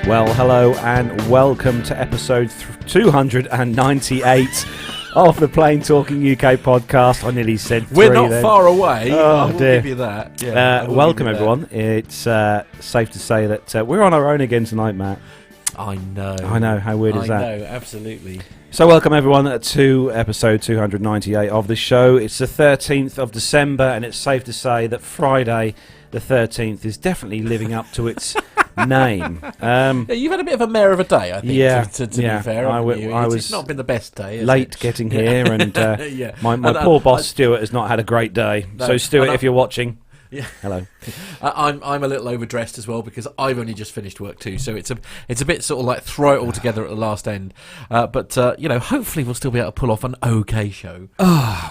Well, hello and welcome to episode 298 of the Plain Talking UK podcast. I nearly said we're three not then. far away. Oh, we'll dear. give you that. Yeah, welcome, everyone. It's safe to say that we're on our own again tonight, Matt. I know. How weird is that? I know, absolutely. So welcome, everyone, to episode 298 of the show. It's the 13th of December, and it's safe to say that Friday the 13th is definitely living up to its name. You've had a bit of a mare of a day, I think, to be fair. It's not been the best day, late getting here, and my poor boss, Stuart, has not had a great day. No, so, Stuart, if you're watching... Yeah. Hello. I'm a little overdressed as well because I've only just finished work too, so it's a bit sort of like throw it all together at the last end. But hopefully we'll still be able to pull off an okay show.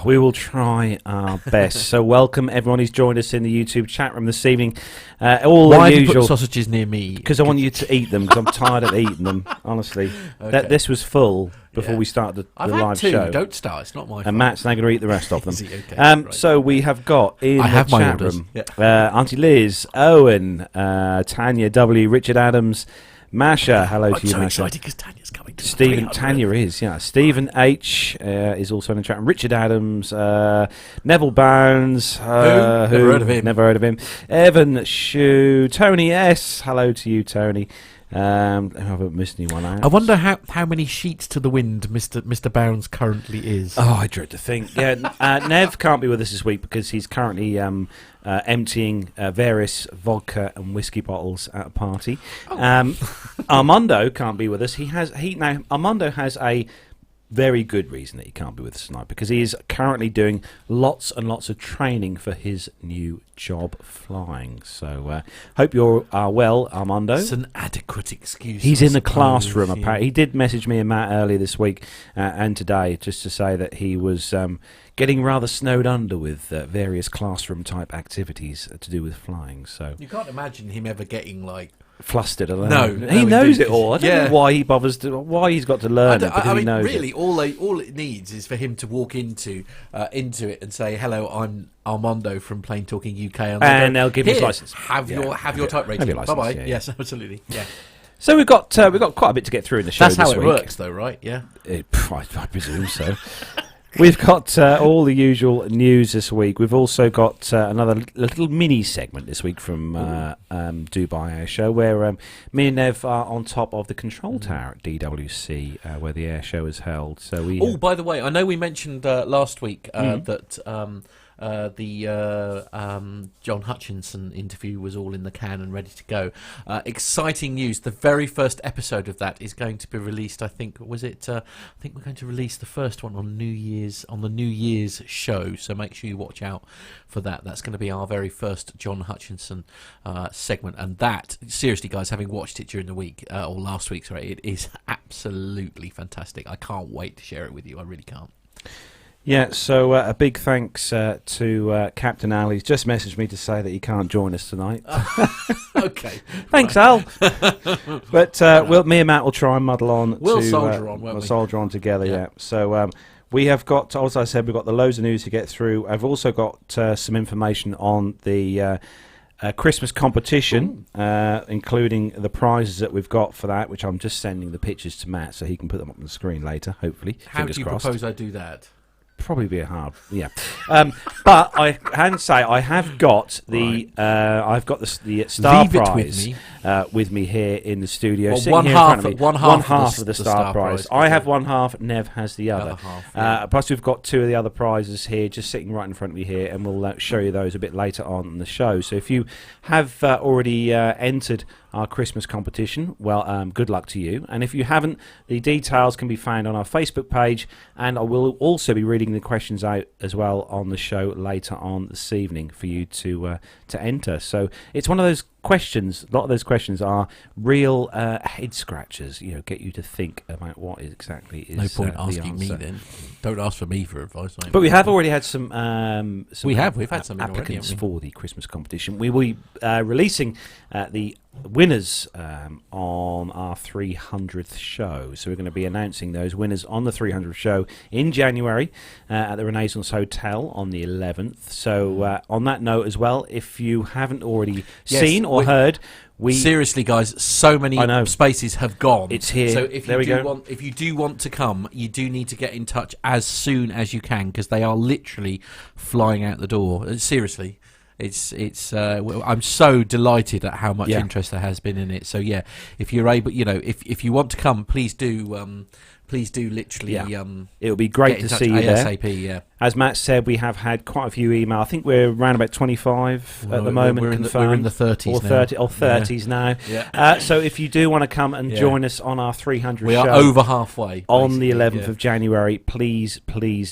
We will try our best. So welcome everyone who's joined us in the YouTube chat room this evening. Why have you put sausages near me? Because I want you to eat them. Because I'm tired of eating them. Honestly, this was full before we started the live show. Don't start. It's not my fault. And Matt's now going to eat the rest of them. Okay, right. So we have got in the chat room Auntie Liz, Owen, Tanya W, Richard Adams, Masha. Hello to you, Masha. I'm so excited because Tanya's coming to Tanya is, Stephen H is also in the chat room. Richard Adams, Neville Bounds, who? Never heard of him. Evan Shue, Tony S. Hello to you, Tony. I haven't missed anyone out. I wonder how many sheets to the wind Mr. Bounds currently is. Oh, I dread to think. Yeah, Nev can't be with us this week because he's currently emptying various vodka and whiskey bottles at a party. Armando can't be with us. Armando has a very good reason that he can't be with us tonight because he is currently doing lots and lots of training for his new job flying. So hope you're well, Armando. It's an adequate excuse. He's in the classroom. Apparently, he did message me and Matt earlier this week and today just to say that he was getting rather snowed under with various classroom type activities to do with flying. So you can't imagine him ever getting flustered alone. No, he knows it all. I don't know why he bothers to. Why he's got to learn it. But he knows really, it. all it needs is for him to walk into it and say, "Hello, I'm Armando from Plain Talking UK," and they'll give him his license. Have your type rating. Bye bye. Yeah. Yes, absolutely. Yeah. So we've got quite a bit to get through in the show. That's how this it week. works, though, right? Yeah. I presume so. We've got all the usual news this week. We've also got another little mini segment this week from Dubai Air Show, where me and Nev are on top of the control tower at DWC, where the air show is held. So we. Oh, by the way, I know we mentioned last week that the John Hutchinson interview was all in the can and ready to go. Exciting news! The very first episode of that is going to be released. I think we're going to release the first one on the New Year's show. So make sure you watch out for that. That's going to be our very first John Hutchinson segment. And that, seriously, guys, having watched it during the week or last week, sorry, it is absolutely fantastic. I can't wait to share it with you. I really can't. Yeah, so a big thanks to Captain Al. He's just messaged me to say that he can't join us tonight. Okay. Thanks, Al. But me and Matt will try and muddle on. We'll soldier on, won't we? We'll soldier on together, yeah. So we have got, as I said, we've got the loads of news to get through. I've also got some information on the Christmas competition, including the prizes that we've got for that, which I'm just sending the pictures to Matt so he can put them up on the screen later, hopefully. How do you propose I do that? Probably be a hard, but I can say I have got the the star prize with me here in the studio. Well, one half of the star prize. I have one half. Nev has the other. Plus, we've got two of the other prizes here, just sitting right in front of me here, and we'll show you those a bit later on in the show. So if you have already entered our Christmas competition, well, good luck to you. And if you haven't, the details can be found on our Facebook page, and I will also be reading the questions out as well on the show later on this evening for you to enter. So it's one of those questions. A lot of those questions are real head scratchers. Get you to think about what exactly is. No point asking me then. Don't ask for me for advice. But we have already had some. We've had some applicants already, for the Christmas competition. We will be releasing the winners on our 300th show. So we're going to be announcing those winners on the 300th show in January at the Renaissance Hotel on the 11th. So on that note as well, if you haven't already seen or heard, seriously, guys, so many spaces have gone. It's here. So if you do want to come, you do need to get in touch as soon as you can, because they are literally flying out the door. Seriously. I'm so delighted at how much interest there has been in it. So yeah, if you're able, if you want to come, please do literally. It would be great to see you ASAP, there. Yeah. As Matt said, we have had quite a few emails. I think we're around about 25 at the moment. We're in the 30s or 30s now. Yeah. So if you do want to come and join us on our 300 we show, are over halfway on the 11th of January, please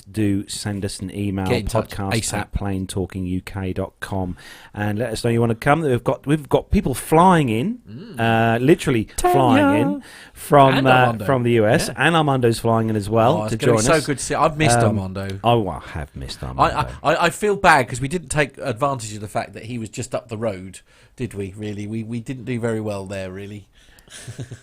do send us an email, podcast@planetalkinguk.com, and let us know you want to come. We've got people flying in, literally flying in from the US, and Armando's flying in as well to join us. So good to see. I've missed Armando. I have missed Armando. I feel bad because we didn't take advantage of the fact that he was just up the road, did we? Really, we didn't do very well there, really.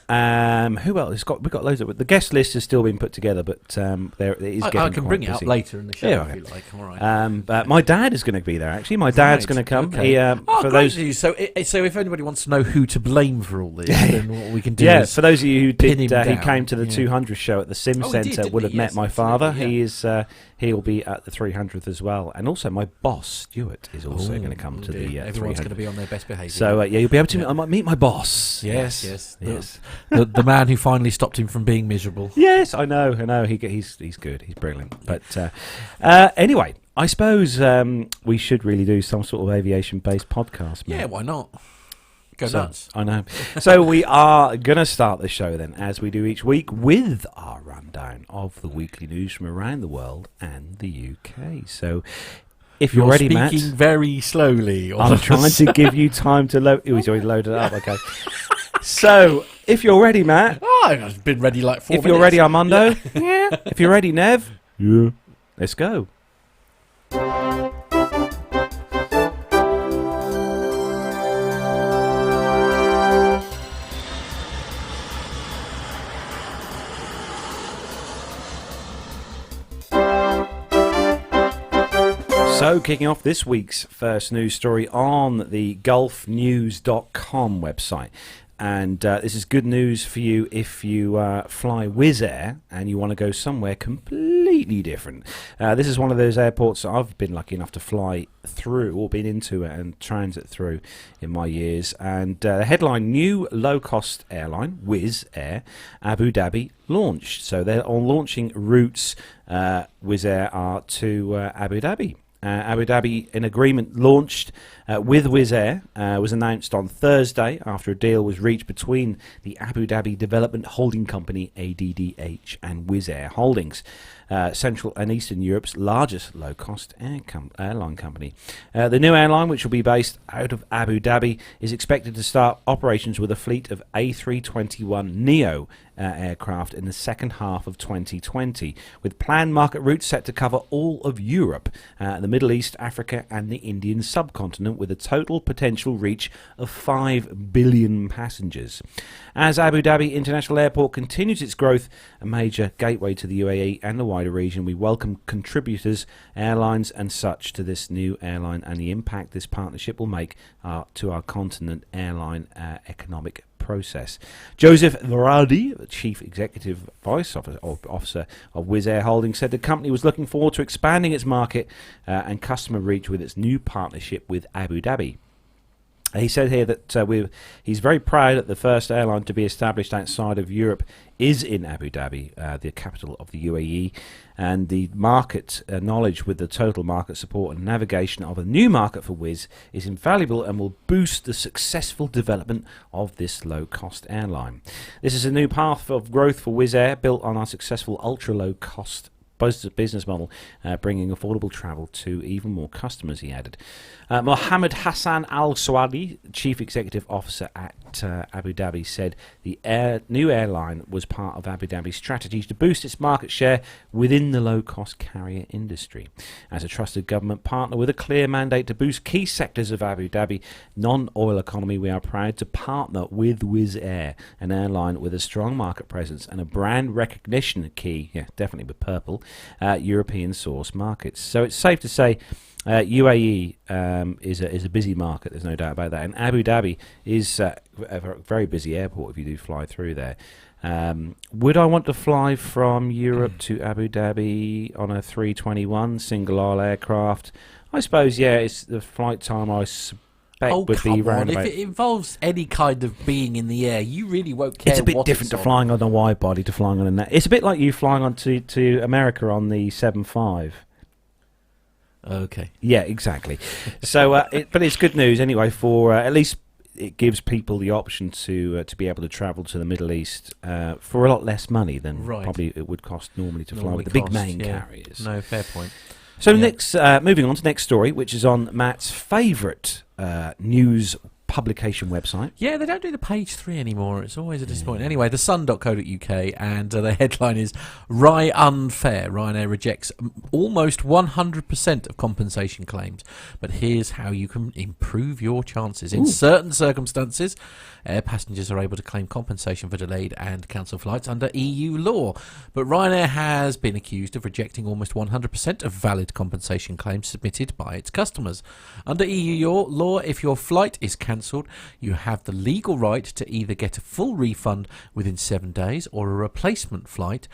Who else? We've got loads of. The guest list has still been put together, but there it is. I can bring it up later in the show if you like. All right. But my dad is going to be there. Actually, my dad's going to come. Okay. For those, so if anybody wants to know who to blame for all this, then what we can do is for those of you who came to the 200 show at the Sim Centre would have met my father. Yeah. He will be at the 300th as well, and also my boss Stuart is also going to come to the. Everyone's going to be on their best behaviour. So you'll be able to. I might meet my boss. Yes. The man who finally stopped him from being miserable. Yes, I know. He's good. He's brilliant. But anyway, I suppose we should really do some sort of aviation-based podcast. Yeah, why not? Go nuts. I know. So we are going to start the show then, as we do each week, with our rundown of the weekly news from around the world and the UK. So if you're ready, Matt. Speaking very slowly. I'm trying to give you time to load. Oh, he's already loaded it up. Okay. So if you're ready, Matt. I've been ready like 4 minutes. If you're ready, Armando. Yeah. If you're ready, Nev. Yeah. Let's go. So, kicking off this week's first news story on the gulfnews.com website. And this is good news for you if you fly Wiz Air and you want to go somewhere completely different. This is one of those airports that I've been lucky enough to fly through, or been into and transit through in my years. And the headline, new low-cost airline, Wiz Air Abu Dhabi, launched. So they're on launching routes, Wiz Air are to Abu Dhabi. Abu Dhabi, an agreement launched with Wiz Air, was announced on Thursday after a deal was reached between the Abu Dhabi Development Holding Company, ADDH, and Wiz Air Holdings, Central and Eastern Europe's largest low-cost airline company. The new airline, which will be based out of Abu Dhabi, is expected to start operations with a fleet of A321neo aircraft in the second half of 2020, with planned market routes set to cover all of Europe, the Middle East, Africa and the Indian subcontinent, with a total potential reach of 5 billion passengers. As Abu Dhabi International Airport continues its growth, a major gateway to the UAE and the wider region, we welcome contributors, airlines and such to this new airline and the impact this partnership will make to our continent airline economic process. Joseph Varadi, the Chief Executive Vice Officer of Wiz Air Holdings, said the company was looking forward to expanding its market and customer reach with its new partnership with Abu Dhabi. He said here that he's very proud that the first airline to be established outside of Europe is in Abu Dhabi, the capital of the UAE, and the market knowledge with the total market support and navigation of a new market for Wiz is invaluable and will boost the successful development of this low-cost airline. This is a new path of growth for Wiz Air, built on our successful ultra-low-cost business model, bringing affordable travel to even more customers, he added. Mohammed Hassan Al Swadi, Chief Executive Officer at Abu Dhabi, said the new airline was part of Abu Dhabi's strategy to boost its market share within the low-cost carrier industry. As a trusted government partner with a clear mandate to boost key sectors of Abu Dhabi non-oil economy, we are proud to partner with Wiz Air, an airline with a strong market presence and a brand recognition key, definitely with purple, European source markets. So it's safe to say UAE is a busy market. There's no doubt about that. And Abu Dhabi is a very busy airport if you do fly through there. Would I want to fly from Europe to Abu Dhabi on a 321 single aisle aircraft? I suppose, yeah. It's the flight time I suspect would be round about. If it involves any kind of being in the air, you really won't care. It's a bit different to flying on a wide body to flying on a net. It's a bit like you flying on to America on the 7.5. Okay. Yeah, exactly. So, but it's good news anyway. For at least it gives people the option to be able to travel to the Middle East for a lot less money than probably it would cost normally to fly with the big main carriers. No, fair point. So next, moving on to next story, which is on Matt's favourite news publication website. Yeah, they don't do the page 3 anymore. It's always a disappointment. Anyway, thesun.co.uk, and the headline is Unfair. Ryanair rejects almost 100% of compensation claims. But here's how you can improve your chances. In certain circumstances, air passengers are able to claim compensation for delayed and cancelled flights under EU law. But Ryanair has been accused of rejecting almost 100% of valid compensation claims submitted by its customers. Under EU law, if your flight is cancelled, you have the legal right to either get a full refund within 7 days or a replacement flight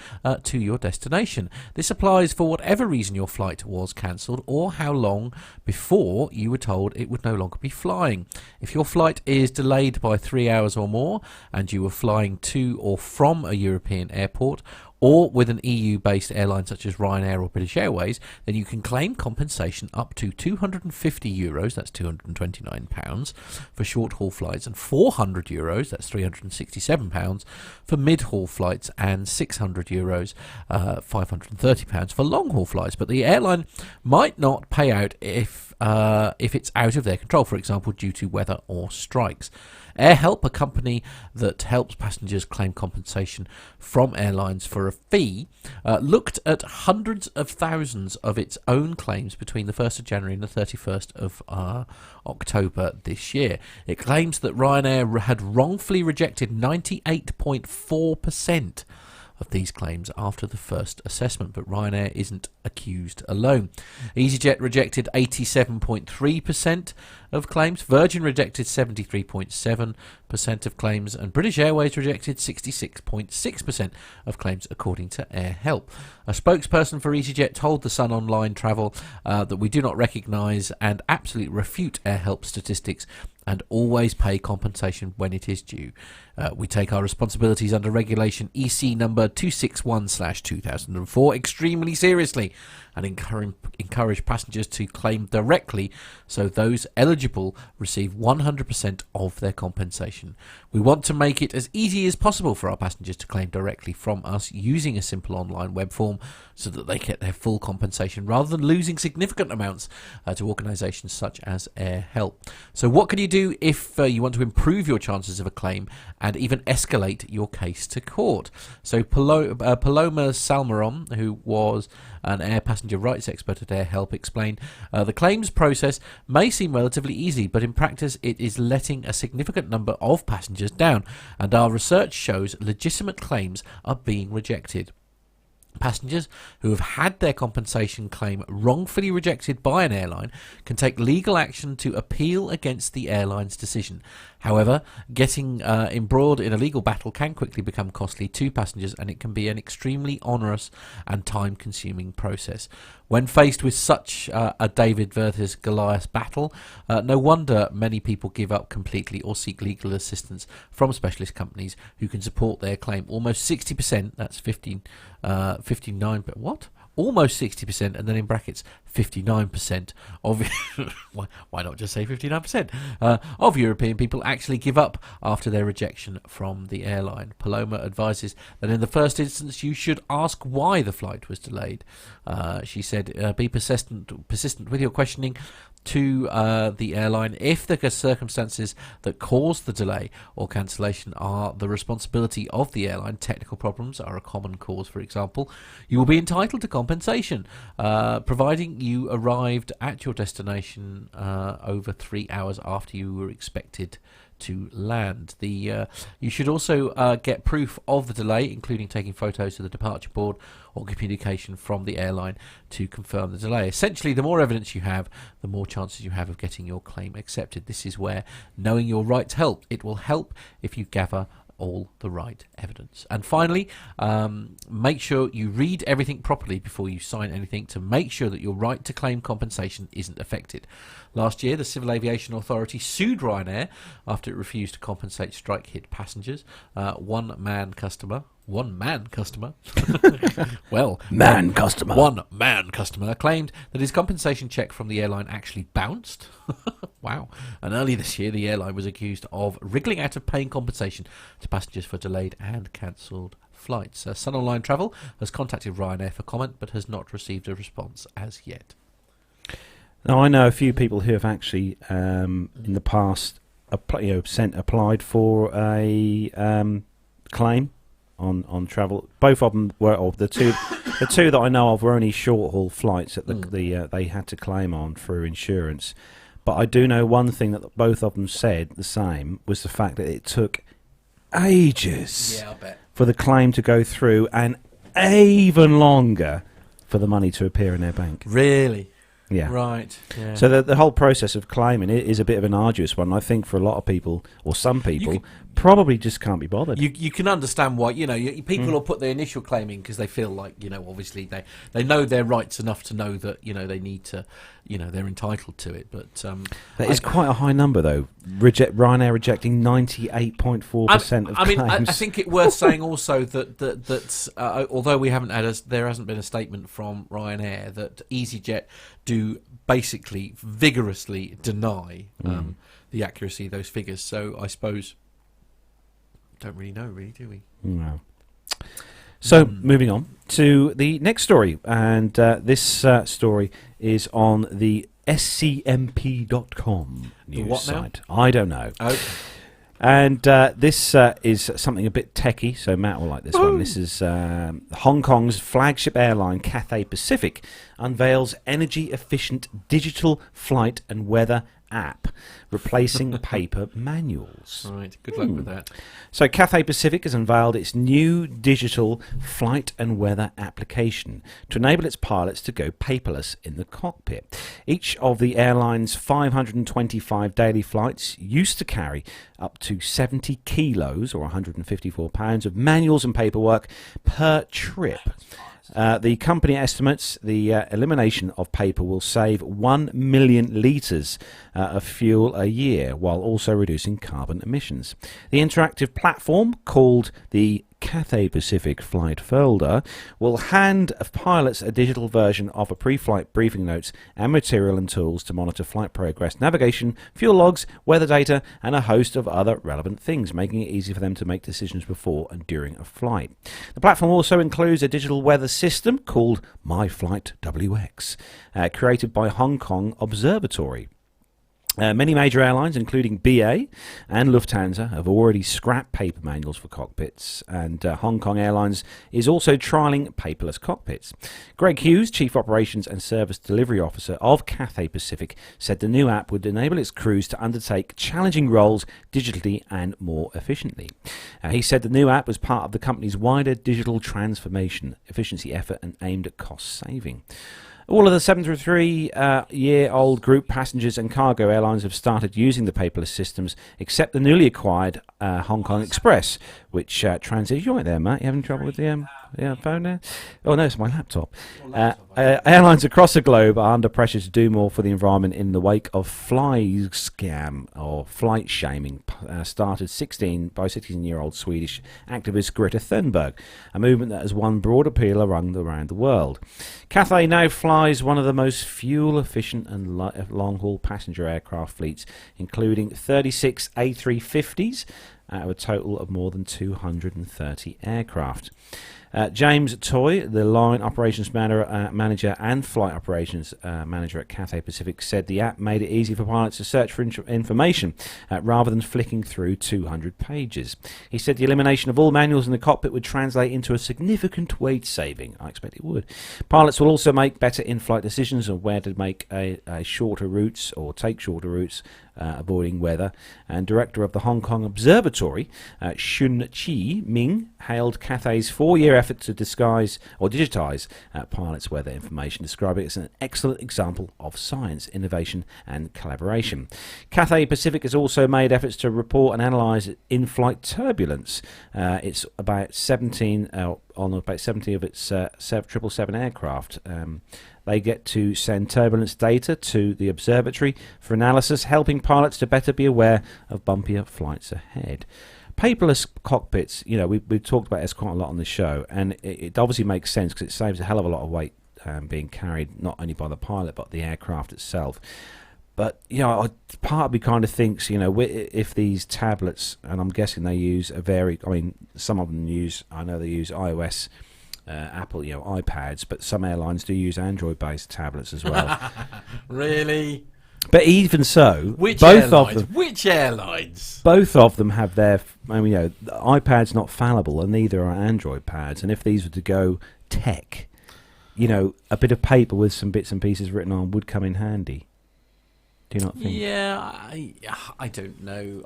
to your destination. This applies for whatever reason your flight was cancelled or how long before you were told it would no longer be flying. If your flight is delayed by 3 hours or more and you were flying to or from a European airport or with an EU-based airline such as Ryanair or British Airways, then you can claim compensation up to €250, that's £229, for short-haul flights, and €400, that's £367, for mid-haul flights, and €600, £530 for long-haul flights. But the airline might not pay out if it's out of their control, for example, due to weather or strikes. AirHelp, a company that helps passengers claim compensation from airlines for a fee, looked at hundreds of thousands of its own claims between the 1st of January and the 31st of October this year. It claims that Ryanair had wrongfully rejected 98.4% of these claims after the first assessment, but Ryanair isn't accused alone. EasyJet rejected 87.3% of claims, Virgin rejected 73.7% of claims, and British Airways rejected 66.6% of claims, according to AirHelp. A spokesperson for EasyJet told The Sun Online Travel that we do not recognise and absolutely refute AirHelp statistics and always pay compensation when it is due. We take our responsibilities under regulation EC number 261/2004 extremely seriously and encourage passengers to claim directly so those eligible receive 100% of their compensation. We want to make it as easy as possible for our passengers to claim directly from us using a simple online web form so that they get their full compensation rather than losing significant amounts to organisations such as AirHelp. So what can you do if you want to improve your chances of a claim and even escalate your case to court? So Paloma Salmeron, who was an air passenger rights expert at AirHelp, explained, the claims process may seem relatively easy, but in practice it is letting a significant number of passengers down, and our research shows legitimate claims are being rejected. Passengers who have had their compensation claim wrongfully rejected by an airline can take legal action to appeal against the airline's decision. However, getting embroiled in a legal battle can quickly become costly to passengers, and it can be an extremely onerous and time-consuming process. When faced with such a David versus Goliath battle, no wonder many people give up completely or seek legal assistance from specialist companies who can support their claim. Almost 60%, that's 59, but what? Almost 60%, and then in brackets 59% of why not just say 59% of European people actually give up after their rejection from the airline. Paloma advises that in the first instance you should ask why the flight was delayed. She said, be persistent with your questioning to the airline. If the circumstances that caused the delay or cancellation are the responsibility of the airline, technical problems are a common cause, for example, you will be entitled to compensation, providing you arrived at your destination over 3 hours after you were expected to land. You should also get proof of the delay, including taking photos to the departure board or communication from the airline to confirm the delay. Essentially, the more evidence you have, the more chances you have of getting your claim accepted. This is where knowing your rights help. It will help if you gather all the right evidence. And finally, make sure you read everything properly before you sign anything to make sure that your right to claim compensation isn't affected. Last year, the Civil Aviation Authority sued Ryanair after it refused to compensate strike-hit passengers. One man customer well, man customer claimed that his compensation cheque from the airline actually bounced. Wow. And early this year, the airline was accused of wriggling out of paying compensation to passengers for delayed and cancelled flights. Sun Online Travel has contacted Ryanair for comment, but has not received a response as yet. Now, I know a few people who have actually, in the past, applied for a claim on travel. Both of them were the two that I know of were only short haul flights that they had to claim on through insurance. But I do know one thing that both of them said the same was the fact that it took ages for the claim to go through, and even longer for the money to appear in their bank. Really? Yeah. Right. Yeah. So the whole process of claiming it is a bit of an arduous one. I think for a lot of people, or some people, probably just can't be bothered. You can understand why, people will put their initial claim in because they feel like, obviously they know their rights enough to know that, they need to, they're entitled to it. But that is quite a high number, though. Ryanair rejecting 98.4% of claims. I think it's worth saying also that although there hasn't been a statement from Ryanair, that EasyJet do basically vigorously deny the accuracy of those figures. So I suppose don't really know, do we? No. So moving on to the next story, and this story is on the scmp.com news site. I don't know. Okay. And this is something a bit techie, so Matt will like this one. This is Hong Kong's flagship airline, Cathay Pacific, unveils energy-efficient digital flight and weather app, replacing paper manuals. Right, good luck with that. So Cathay Pacific has unveiled its new digital flight and weather application to enable its pilots to go paperless in the cockpit. Each of the airline's 525 daily flights used to carry up to 70 kilos, or 154 pounds, of manuals and paperwork per trip. The company estimates the elimination of paper will save 1 million litres of fuel a year, while also reducing carbon emissions. The interactive platform, called the Cathay Pacific Flight Folder, will hand pilots a digital version of a pre-flight briefing notes and material and tools to monitor flight progress, navigation, fuel logs, weather data, and a host of other relevant things, making it easy for them to make decisions before and during a flight. The platform also includes a digital weather system called My Flight WX, created by Hong Kong Observatory. Many major airlines, including BA and Lufthansa, have already scrapped paper manuals for cockpits, and Hong Kong Airlines is also trialling paperless cockpits. Greg Hughes, Chief Operations and Service Delivery Officer of Cathay Pacific, said the new app would enable its crews to undertake challenging roles digitally and more efficiently. He said the new app was part of the company's wider digital transformation efficiency effort and aimed at cost saving. All of the 73-year-old group passengers and cargo airlines have started using the paperless systems, except the newly acquired Hong Kong Express, which transitions. You right there, Matt? You having trouble with the phone there? Oh, no, it's my laptop. Airlines across the globe are under pressure to do more for the environment in the wake of fly scam, or flight shaming, started by 16-year-old Swedish activist Greta Thunberg, a movement that has won broad appeal around the world. Cathay now flies one of the most fuel-efficient and long-haul passenger aircraft fleets, including 36 A350s, out of a total of more than 230 aircraft. James Toy, the line operations manager manager and flight operations manager at Cathay Pacific, said the app made it easy for pilots to search for information rather than flicking through 200 pages. He said the elimination of all manuals in the cockpit would translate into a significant weight saving. I expect it would. Pilots will also make better in-flight decisions on where to make a shorter routes or take shorter routes, avoiding weather. And director of the Hong Kong Observatory, Shun Chi Ming, hailed Cathay's 4-year effort to digitise pilots' weather information, describing it as an excellent example of science, innovation and collaboration. Cathay Pacific has also made efforts to report and analyse in-flight turbulence. It's about 17 on about 70 of its 777 aircraft. They get to send turbulence data to the observatory for analysis, helping pilots to better be aware of bumpier flights ahead. Paperless cockpits, we've talked about this quite a lot on the show, and it obviously makes sense because it saves a hell of a lot of weight being carried not only by the pilot but the aircraft itself. But, part of me kind of thinks, if these tablets, and I'm guessing they use some of them I know they use iOS, Apple, iPads, but some airlines do use Android-based tablets as well. Really? But even so, Which airlines? Both of them have their, the iPad's not fallible, and neither are Android pads. And if these were to go tech, a bit of paper with some bits and pieces written on would come in handy. Do you not think? Yeah, I don't know.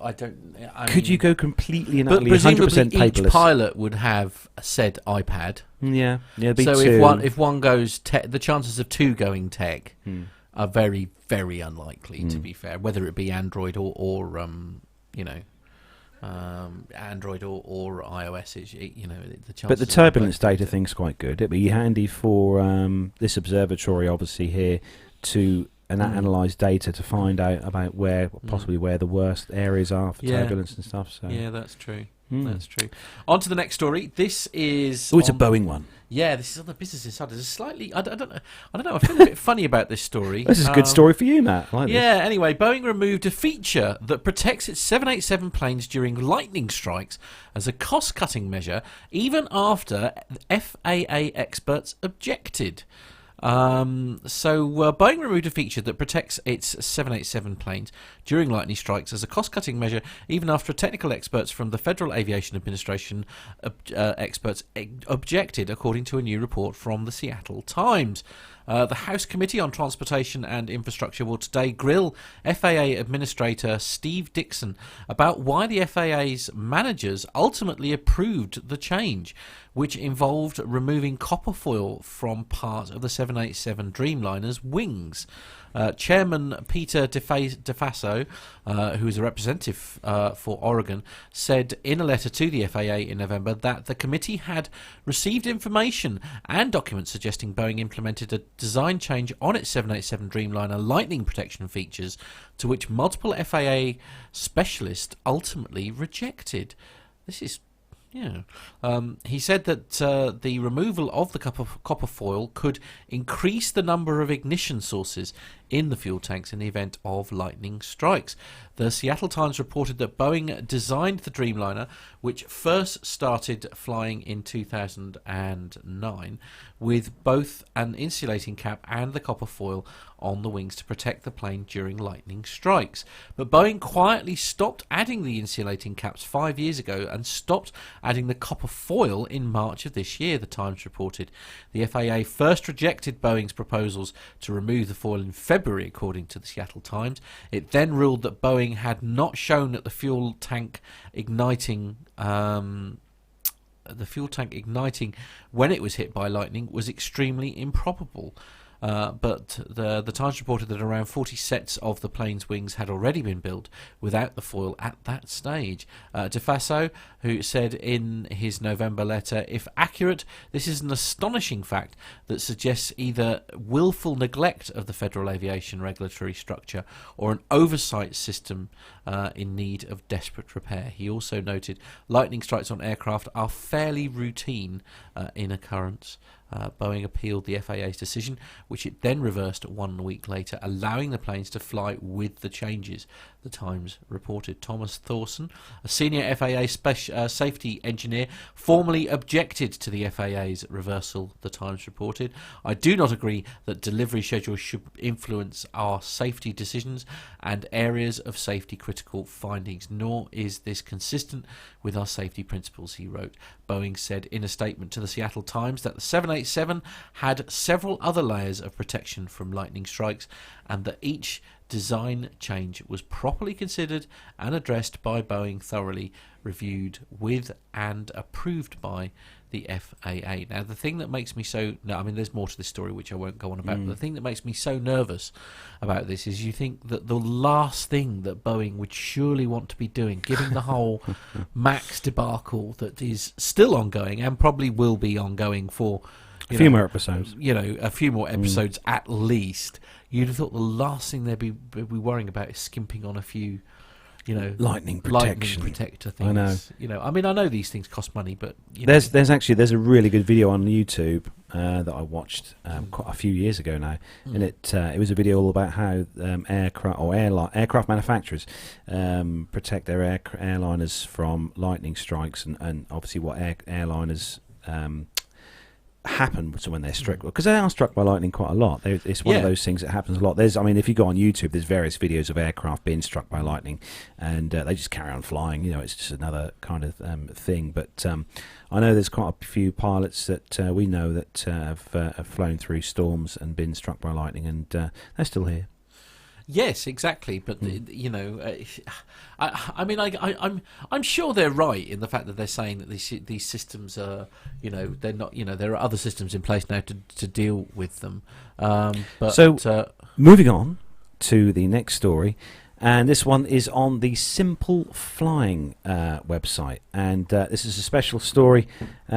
Could you go completely and utterly 100% presumably paperless? Each pilot would have a said iPad. Yeah. Be so two. if one goes tech, the chances of two going tech are very, very unlikely. To be fair, whether it be Android or Android or iOS, the chances. But the turbulence data thing's quite good. It'd be handy for this observatory, obviously here, to analyse data to find out about where the worst areas are for turbulence and stuff. So yeah, that's true. That's true. On to the next story. This is it's a Boeing one. Yeah, this is on the Business Insider. It's slightly I don't know. I feel a bit funny about this story. This is a good story for you, Matt. I like this. Anyway, Boeing removed a feature that protects its 787 planes during lightning strikes as a cost-cutting measure, even after FAA experts objected. Boeing removed a feature that protects its 787 planes during lightning strikes as a cost-cutting measure, even after technical experts from the Federal Aviation Administration objected, according to a new report from the Seattle Times. The House Committee on Transportation and Infrastructure will today grill FAA Administrator Steve Dixon about why the FAA's managers ultimately approved the change, which involved removing copper foil from part of the 787 Dreamliner's wings. Chairman Peter DeFaso, who is a representative for Oregon, said in a letter to the FAA in November that the committee had received information and documents suggesting Boeing implemented a design change on its 787 Dreamliner lightning protection features, to which multiple FAA specialists ultimately rejected. This is he said that the removal of the copper foil could increase the number of ignition sources in the fuel tanks in the event of lightning strikes. The Seattle Times reported that Boeing designed the Dreamliner, which first started flying in 2009, with both an insulating cap and the copper foil on the wings to protect the plane during lightning strikes. But Boeing quietly stopped adding the insulating caps 5 years ago and stopped adding the copper foil in March of this year, the Times reported. The FAA first rejected Boeing's proposals to remove the foil in February, according to the Seattle Times. It then ruled that Boeing had not shown that the fuel tank igniting when it was hit by lightning was extremely improbable. But the Times reported that around 40 sets of the plane's wings had already been built without the foil at that stage. DeFaso, who said in his November letter, if accurate, this is an astonishing fact that suggests either willful neglect of the Federal Aviation regulatory structure or an oversight system in need of desperate repair. He also noted lightning strikes on aircraft are fairly routine in occurrence. Boeing appealed the FAA's decision, which it then reversed 1 week later, allowing the planes to fly with the changes, the Times reported. Thomas Thorson, a senior FAA safety engineer, formally objected to the FAA's reversal, the Times reported. I do not agree that delivery schedules should influence our safety decisions and areas of safety critical findings, nor is this consistent with our safety principles, he wrote. Boeing said in a statement to the Seattle Times that the 787 had several other layers of protection from lightning strikes and that each design change was properly considered and addressed by Boeing, thoroughly reviewed with and approved by the FAA. Now, the thing that makes me there's more to this story which I won't go on about, but the thing that makes me so nervous about this is you think that the last thing that Boeing would surely want to be doing, given the whole MAX debacle that is still ongoing and probably will be ongoing for a few more episodes. A few more episodes at least. You'd have thought the last thing they'd be worrying about is skimping on a few, lightning protector things. I know. I know these things cost money, but there's a really good video on YouTube that I watched quite a few years ago now, and it was a video all about how aircraft manufacturers protect their airliners from lightning strikes, and obviously what airliners happen when they're struck, because they are struck by lightning quite a lot. It's one of those things that happens a lot. If you go on YouTube, there's various videos of aircraft being struck by lightning, and they just carry on flying. It's just another kind of thing. But I know there's quite a few pilots that we know that have flown through storms and been struck by lightning, and they're still here. Yes, exactly. But I'm sure they're right in the fact that they're saying that these systems are, they're not, there are other systems in place now to deal with them. Moving on to the next story, and this one is on the Simple Flying website, and this is a special story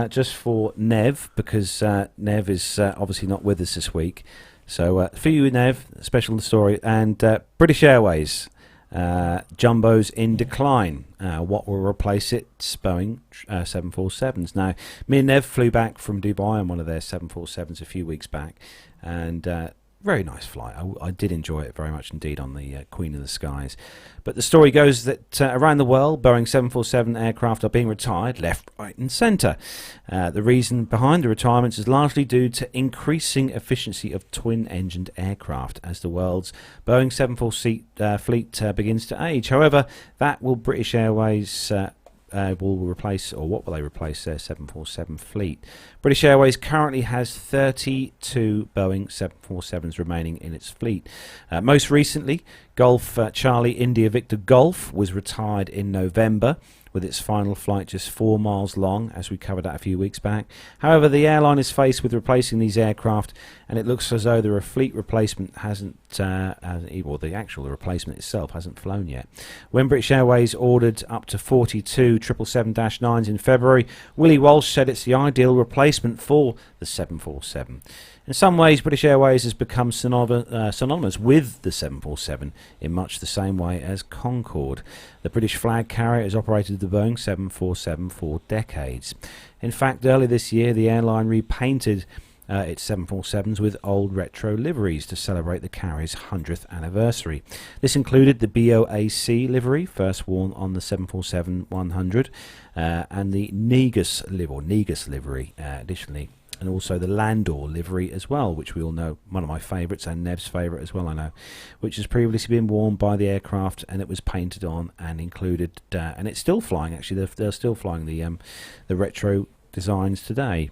just for Nev, because Nev is obviously not with us this week. So for you, Nev, special story. And British Airways, jumbos in decline. What will replace it? Boeing 747s. Now, me and Nev flew back from Dubai on one of their 747s a few weeks back, and very nice flight. I did enjoy it very much indeed on the Queen of the Skies. But the story goes that around the world, Boeing 747 aircraft are being retired left, right and centre. The reason behind the retirements is largely due to increasing efficiency of twin-engined aircraft as the world's Boeing 747 fleet begins to age. However, that will British Airways will replace, or what will they replace their 747 fleet? British Airways currently has 32 Boeing 747s remaining in its fleet. Most recently, Golf Charlie India Victor Golf was retired in November, with its final flight just 4 miles long, as we covered that a few weeks back. However, the airline is faced with replacing these aircraft, and it looks as though the fleet replacement the actual replacement itself hasn't flown yet. When British Airways ordered up to 42 777-9s in February, Willie Walsh said it's the ideal replacement for the 747. In some ways, British Airways has become synonymous with the 747 in much the same way as Concorde. The British flag carrier has operated the Boeing 747 for decades. In fact, earlier this year, the airline repainted its 747s with old retro liveries to celebrate the carrier's 100th anniversary. This included the BOAC livery, first worn on the 747-100, and the Negus livery additionally, and also the Landor livery as well, which we all know, one of my favourites, and Nev's favourite as well, I know, which has previously been worn by the aircraft, and it was painted on and included, and it's still flying actually. They're still flying the retro designs today.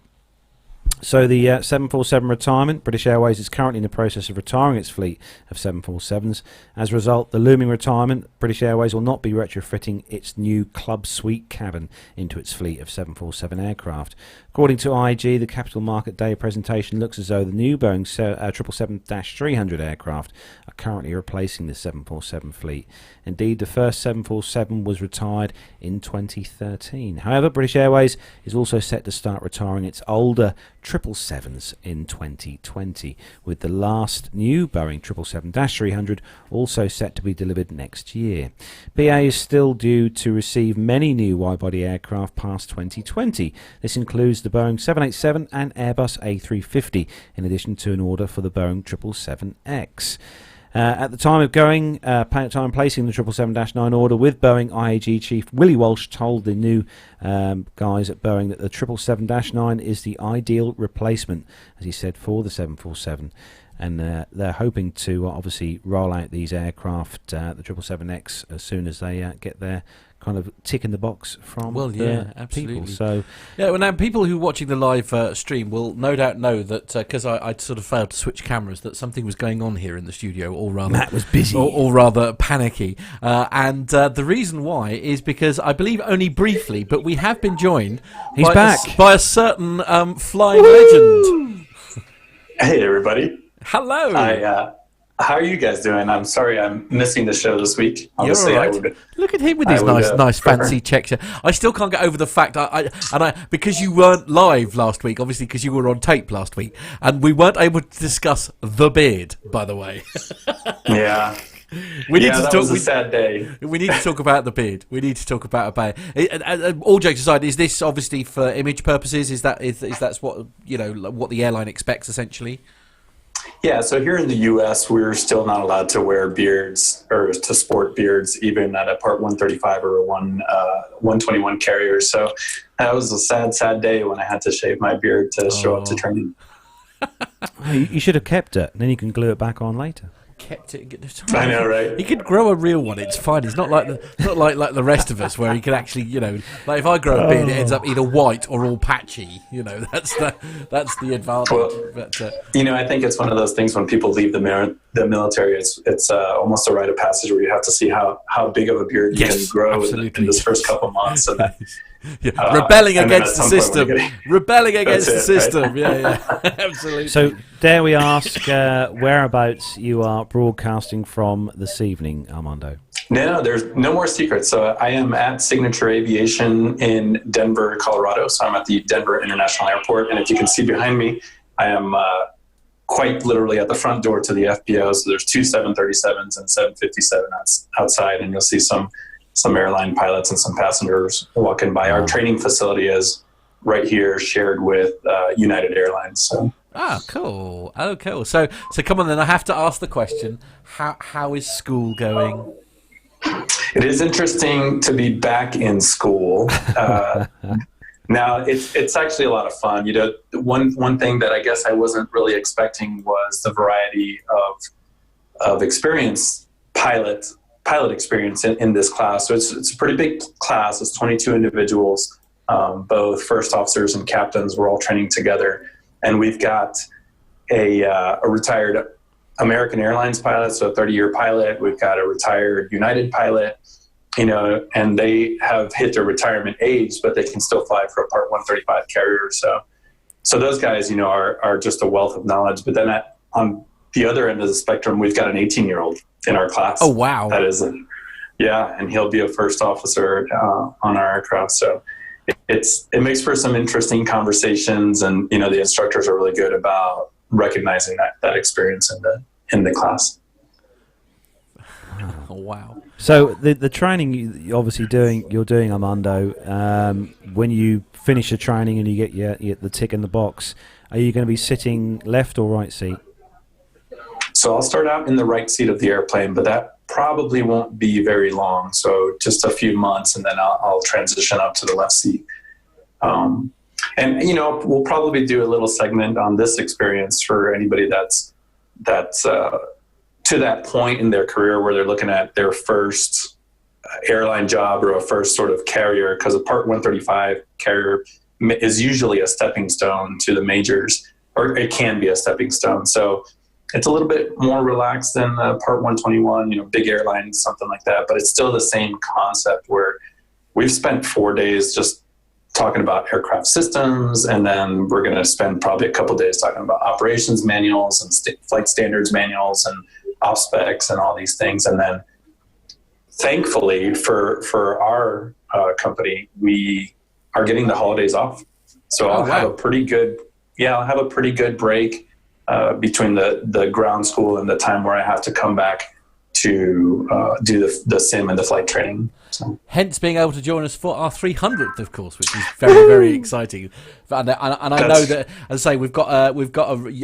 So the 747 retirement, British Airways is currently in the process of retiring its fleet of 747s. As a result, the looming retirement, British Airways will not be retrofitting its new Club Suite cabin into its fleet of 747 aircraft. According to IG, the Capital Market Day presentation looks as though the new Boeing 777-300 aircraft are currently replacing the 747 fleet. Indeed, the first 747 was retired in 2013. However, British Airways is also set to start retiring its older 777s in 2020, with the last new Boeing 777-300 also set to be delivered next year. BA is still due to receive many new wide-body aircraft past 2020. This includes the Boeing 787 and Airbus A350, in addition to an order for the Boeing 777X. At the time of placing the 777-9 order with Boeing, IAG chief Willie Walsh told the new guys at Boeing that the 777-9 is the ideal replacement, as he said, for the 747. And they're hoping to obviously roll out these aircraft, the 777X, as soon as they get their kind of tick in the box from absolutely. people. So, yeah, well, now people who are watching the live stream will no doubt know that because I'd sort of failed to switch cameras, that something was going on here in the studio, or rather Matt was busy, or rather panicky. And the reason why is because I believe only briefly, but we have been joined by a certain flying legend. Hey, everybody. Hello. How are you guys doing? I'm sorry I'm missing the show this week. Obviously, you're all right. Look at him with his nice fancy check. I still can't get over the fact because you weren't live last week, obviously because you were on tape last week, and we weren't able to discuss the beard, by the way. Yeah. That was a sad day. We need to talk about the beard. We need to talk about a beard. All jokes aside, is this obviously for image purposes? Is that's what what the airline expects essentially? Yeah, so here in the U.S., we're still not allowed to wear beards or to sport beards, even at a Part 135 or a 121 carrier. So that was a sad, sad day when I had to shave my beard to show up to training. You should have kept it, and then you can glue it back on later. Kept it. I know, right? He could grow a real one. It's fine. He's not like the rest of us, where he can actually, like if I grow a beard, it ends up either white or all patchy. That's the advantage. Well, but, I think it's one of those things when people leave the military. It's almost a rite of passage where you have to see how big of a beard you can grow in this first couple months. And then, rebelling against the system. Rebelling against the system. Right? Yeah, absolutely. So dare we ask whereabouts you are broadcasting from this evening, Armando? No, there's no more secrets. So I am at Signature Aviation in Denver, Colorado. So I'm at the Denver International Airport. And if you can see behind me, I am quite literally at the front door to the FBO. So there's two 737s and 757 outside, and you'll see some airline pilots and some passengers walking by. Our training facility is right here, shared with United Airlines. So. Cool. Oh, cool. So come on then. I have to ask the question: How is school going? It is interesting to be back in school. Now it's actually a lot of fun. One thing that I guess I wasn't really expecting was the variety of experience pilot experience in this class. So it's a pretty big class. It's 22 individuals, both first officers and captains. We're all training together, and we've got a retired American Airlines pilot, so a 30-year pilot. We've got a retired United pilot, and they have hit their retirement age, but they can still fly for a Part 135 carrier. So those guys, are just a wealth of knowledge. But then on the other end of the spectrum, we've got an 18-year-old in our class. Oh, wow. That is, and he'll be a first officer on our aircraft. So it makes for some interesting conversations, and the instructors are really good about recognizing that experience in the class. Oh, wow. So the training you're obviously doing, Armando, when you finish the training and you get the tick in the box, are you going to be sitting left or right seat? So I'll start out in the right seat of the airplane, but that probably won't be very long. So just a few months, and then I'll transition up to the left seat. And we'll probably do a little segment on this experience for anybody that's to that point in their career where they're looking at their first airline job or a first sort of carrier, because a Part 135 carrier is usually a stepping stone to the majors, or it can be a stepping stone. So it's a little bit more relaxed than Part 121, big airlines, something like that. But it's still the same concept where we've spent 4 days just talking about aircraft systems, and then we're going to spend probably a couple of days talking about operations manuals and flight standards manuals and op specs and all these things. And then thankfully for our company, we are getting the holidays off. So I'll have a pretty good I'll have a pretty good break between the ground school and the time where I have to come back to do the sim and the flight training. So. Hence being able to join us for our 300th, of course, which is very, very exciting. And I know that, as I say, we've got a.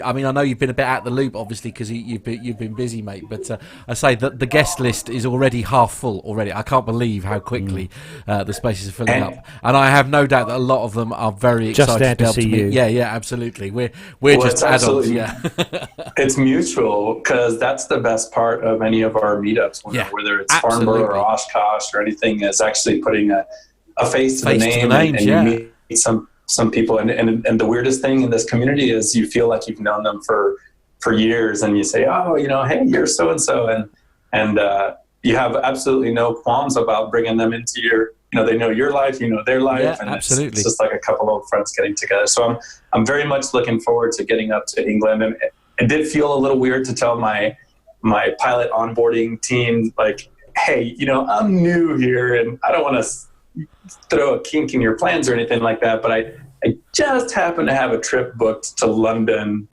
I mean, I know you've been a bit out the loop, obviously, because you've been busy, mate. But I say that the guest list is already half full already. I can't believe how quickly the spaces are filling up, and I have no doubt that a lot of them are very excited to be able to see you. Yeah, absolutely. We're just add-ons. Yeah, it's mutual, because that's the best part of any of our meetups, whether it's Farnborough or Oshkosh or anything, is actually putting a face to the name, and you meet some people. And the weirdest thing in this community is you feel like you've known them for years, and you say, oh, hey, you're so-and-so. And you have absolutely no qualms about bringing them into your, they know your life, you know their life. Yeah, and absolutely. It's just like a couple of friends getting together. So I'm very much looking forward to getting up to England. And it did feel a little weird to tell my pilot onboarding team, like, hey, I'm new here and I don't want to throw a kink in your plans or anything like that, but I just happen to have a trip booked to London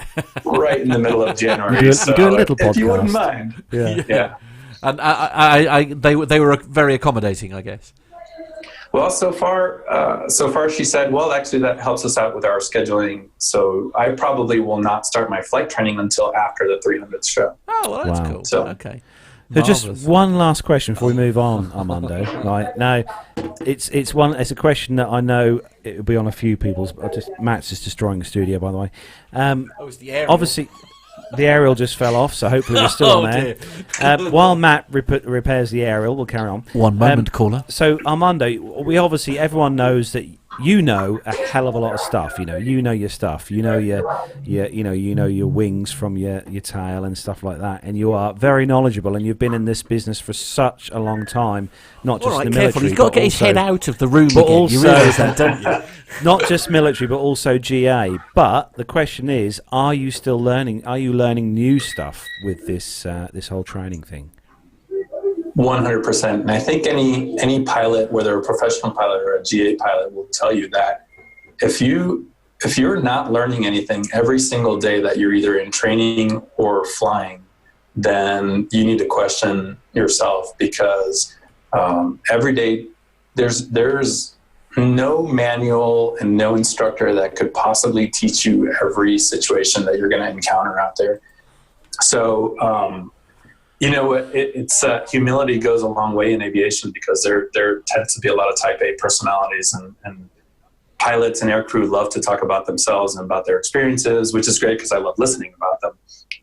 right in the middle of January. You do a little podcast. If you wouldn't mind. Yeah. And they were very accommodating, I guess. Well, so far she said, well, actually that helps us out with our scheduling. So I probably will not start my flight training until after the 300th show. Oh, well, that's cool. So, okay. So just one last question before we move on, Armando. Right now, it's a question that I know it will be on a few people's. Matt's just destroying the studio, by the way. It's the aerial. Obviously, the aerial just fell off, so hopefully we're still on there. While Matt repairs the aerial, we'll carry on. One moment, caller. So Armando, everyone knows that you know a hell of a lot of stuff. You know your stuff. You know your wings from your tail and stuff like that. And you are very knowledgeable. And you've been in this business for such a long time. Not just in the military. He's got to get his head out of the room again. Also, you realise that, don't you? Not just military, but also GA. But the question is, are you still learning? Are you learning new stuff with this whole training thing? 100%. And I think any pilot, whether a professional pilot or a GA pilot, will tell you that if you're not learning anything every single day that you're either in training or flying, then you need to question yourself, because every day there's no manual and no instructor that could possibly teach you every situation that you're going to encounter out there. So, it's humility goes a long way in aviation, because there tends to be a lot of Type A personalities, and pilots and aircrew love to talk about themselves and about their experiences, which is great because I love listening about them.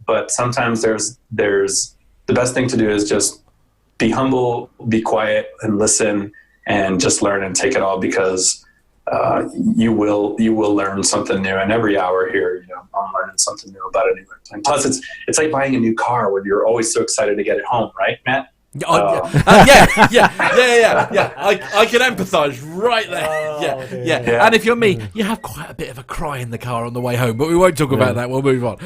But sometimes there's the best thing to do is just be humble, be quiet, and listen, and just learn and take it all, because you will learn something new. And every hour here, I'm learning something new about a new airplane. Plus, it's like buying a new car when you're always so excited to get it home, right, Matt? Yeah. I can empathise right there. Yeah. And if you're me, you have quite a bit of a cry in the car on the way home, but we won't talk about that. We'll move on.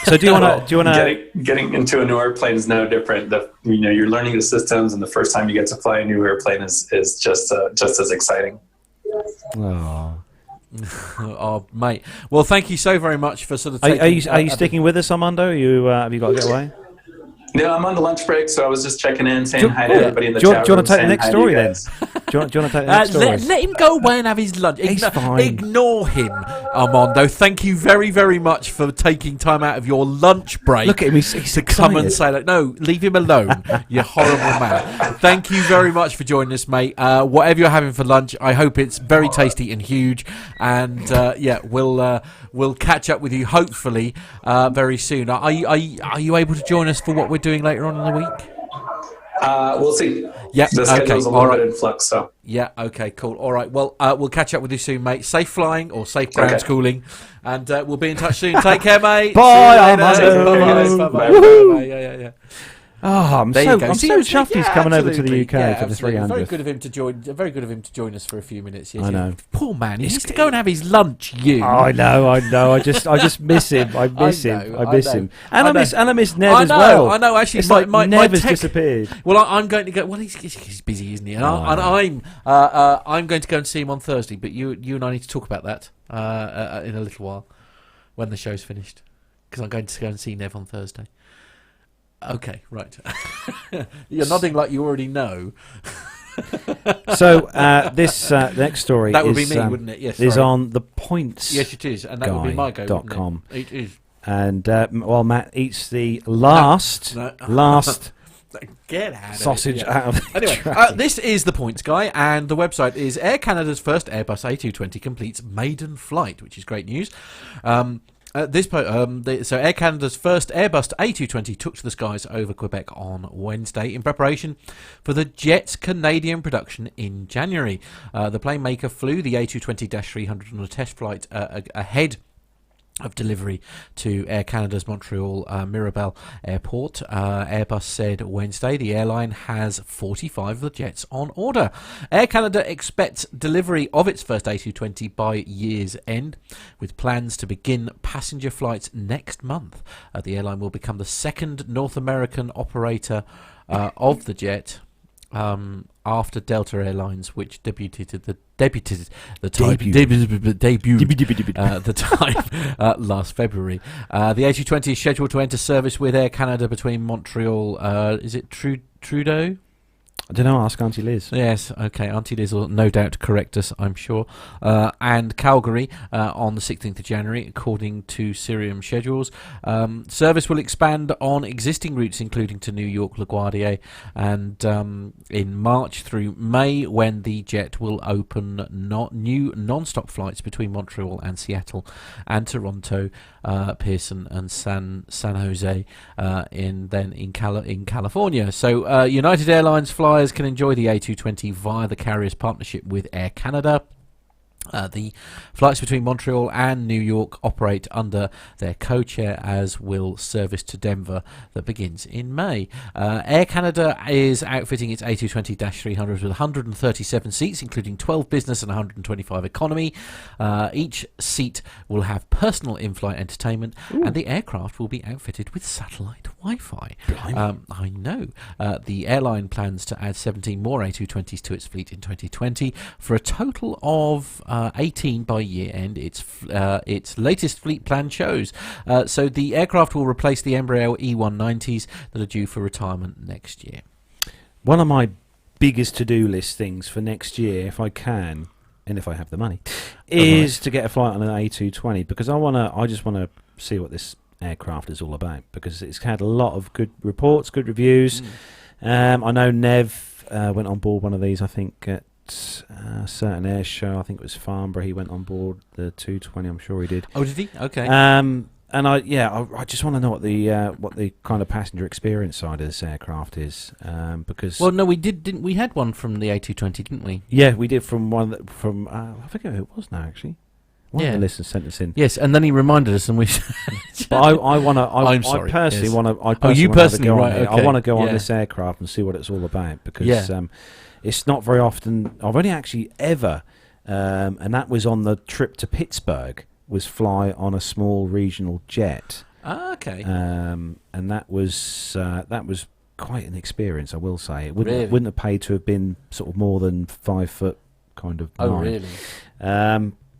So do you want to? Getting into a new airplane is no different. You're learning the systems, and the first time you get to fly a new airplane is just as exciting. Oh, mate. Well, thank you so very much for sort of taking... Are you sticking with us, Armando? Have you got to get away? No, I'm on the lunch break, so I was just checking in, saying hi to everybody in the chat room. Do you want to take the next story then? Do you want to take the next story? Let him go away and have his lunch. He's fine. Ignore him, Armando. Thank you very, very much for taking time out of your lunch break. Look at him, he's to come and say that. No, leave him alone, you horrible man. Thank you very much for joining us, mate. Whatever you're having for lunch, I hope it's very tasty and huge. And we'll catch up with you hopefully very soon. Are you able to join us for what we're doing later on in the week? We'll see. Yeah. The schedule's a little bit in flux, so. Yeah. Okay. Cool. All right. Well, we'll catch up with you soon, mate. Safe flying or safe ground schooling, and we'll be in touch soon. Take care, mate. Bye, Armando. Bye. Yeah. Oh, I'm so chuffed he's coming over to the UK for the 300th. Very good of him to join us for a few minutes. Yes, I know. Poor man, he needs to go and have his lunch. I know. I just miss him. I miss him. And I miss Nev as well. I know. Actually, it's my Nev has tech disappeared. Well, I'm going to go. Well, he's busy, isn't he? And I'm going to go and see him on Thursday. But you and I need to talk about that in a little while. when the show's finished, because I'm going to go and see Nev on Thursday. Okay, right. You're nodding like you already know. So this next story that would be me, wouldn't it? Yes, is on the points. Yes, it is, and that would be my go. .com. It is. And while Matt eats the last get out sausage of it, out of the Anyway, this is the Points Guy, and the website is Air Canada's first Airbus A220 completes maiden flight, which is great news. So Air Canada's first Airbus A220 took to the skies over Quebec on Wednesday in preparation for the jet's Canadian production in January. The plane maker flew the A220-300 on a test flight ahead of delivery to Air Canada's Montreal Mirabel Airport. Airbus said Wednesday the airline has 45 of the jets on order. Air Canada expects delivery of its first A220 by year's end, with plans to begin passenger flights next month. The airline will become the second North American operator of the jet, after Delta Airlines, which debuted last February. The A220 is scheduled to enter service with Air Canada between Montreal. Is it Trudeau? I don't know, ask Auntie Liz. Yes, okay, Auntie Liz will no doubt correct us, I'm sure. And Calgary on the 16th of January, according to Cirium schedules. Service will expand on existing routes, including to New York, LaGuardia, and in March through May, when the jet will open new non-stop flights between Montreal and Seattle, and Toronto, Pearson, and San Jose, in California. So United Airlines flyers can enjoy the A220 via the carrier's partnership with Air Canada. The flights between Montreal and New York operate under their co-chair, as will service to Denver that begins in May. Air Canada is outfitting its A220-300 with 137 seats, including 12 business and 125 economy. Each seat will have personal in-flight entertainment, and the aircraft will be outfitted with satellite Wi-Fi. I know. The airline plans to add 17 more A220s to its fleet in 2020 for a total of 18 by year end. Its latest fleet plan shows. So the aircraft will replace the Embraer E190s that are due for retirement next year. One of my biggest to-do list things for next year, if I can, and if I have the money, is to get a flight on an A220, because I just want to see what this aircraft is all about, because it's had a lot of good reports, good reviews. I know Nev went on board one of these, I think, at a certain air show. I think it was Farnborough. He went on board the 220. I'm sure he did. Oh, did he? Okay. And I just want to know what the kind of passenger experience side of this aircraft is, because we didn't we had one from the A220, didn't we? Yeah, we did from I forget who it was now, actually. One of the listeners sent us in. Yes, and then he reminded us, and we. But I want to. I personally want to. You personally, right? Okay. I want to go on this aircraft and see what it's all about, because it's not very often. I've only actually ever, and that was on the trip to Pittsburgh, was fly on a small regional jet. Okay. And that was quite an experience, I will say. It wouldn't have paid to have been sort of more than 5 foot kind of. Oh, really?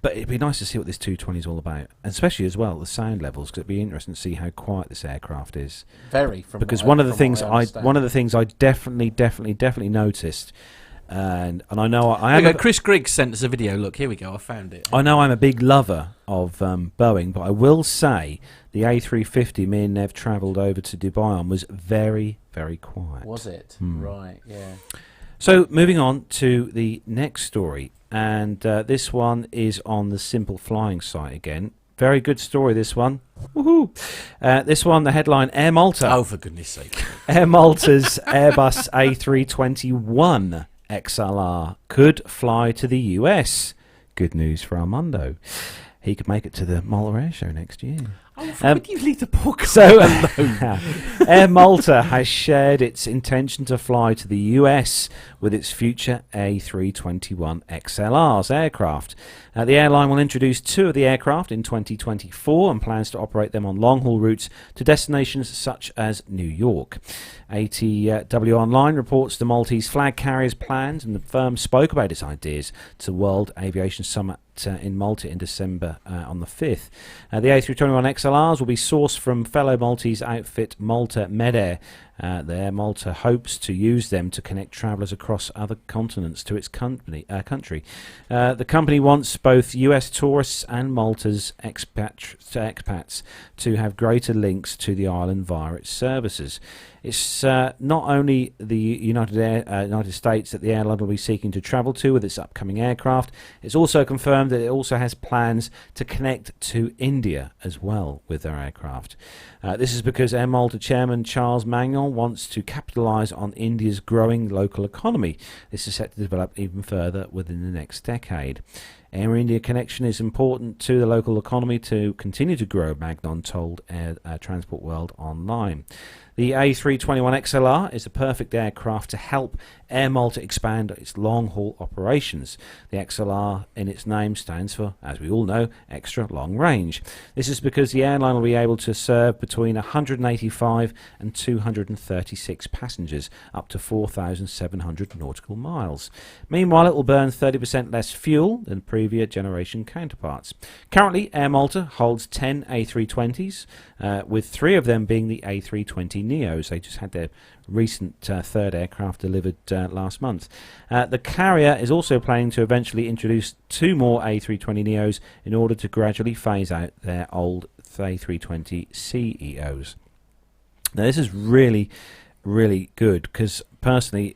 But it'd be nice to see what this 220 is all about, and especially as well the sound levels, because it'd be interesting to see how quiet this aircraft is. Very, because one of the things I definitely noticed, and I know I am. Chris Griggs sent us a video. Look, here we go. I found it. I know I'm a big lover of Boeing, but I will say the A350 me and Nev travelled over to Dubai on was very, very quiet. Was it? Right. Yeah. So moving on to the next story. And this one is on the Simple Flying site again. Very good story, this one. Woohoo! This one, the headline, Air Malta. Oh, for goodness sake. Air Malta's Airbus A321 XLR could fly to the US. Good news for Armando. He could make it to the Malta Air Show next year. Oh, would you leave the podcast alone? Air Malta has shared its intention to fly to the US with its future A321 XLR's aircraft. The airline will introduce 2 of the aircraft in 2024 and plans to operate them on long-haul routes to destinations such as New York. ATW Online reports the Maltese flag carrier's plans, and the firm spoke about its ideas to World Aviation Summit in Malta in December on the 5th. The A321XLRs will be sourced from fellow Maltese outfit Malta Medair. There, Malta hopes to use them to connect travellers across other continents to its country. The company wants both US tourists and Malta's expats to have greater links to the island via its services. It's not only the United States that the airline will be seeking to travel to with its upcoming aircraft. It's also confirmed that it also has plans to connect to India as well with their aircraft. This is because Air Malta chairman Charles Magnon wants to capitalise on India's growing local economy. This is set to develop even further within the next decade. Air India connection is important to the local economy to continue to grow, Magnon told Air Transport World Online. The A321XLR is a perfect aircraft to help Air Malta expand its long-haul operations. The XLR in its name stands for, as we all know, extra long range. This is because the airline will be able to serve between 185 and 236 passengers, up to 4,700 nautical miles. Meanwhile, it will burn 30% less fuel than previous generation counterparts. Currently, Air Malta holds 10 A320s, with 3 of them being the A320 Neos. They just had their recent third aircraft delivered last month. The carrier is also planning to eventually introduce 2 more A320 Neos in order to gradually phase out their old A320 CEOs. Now, this is really, really good because personally,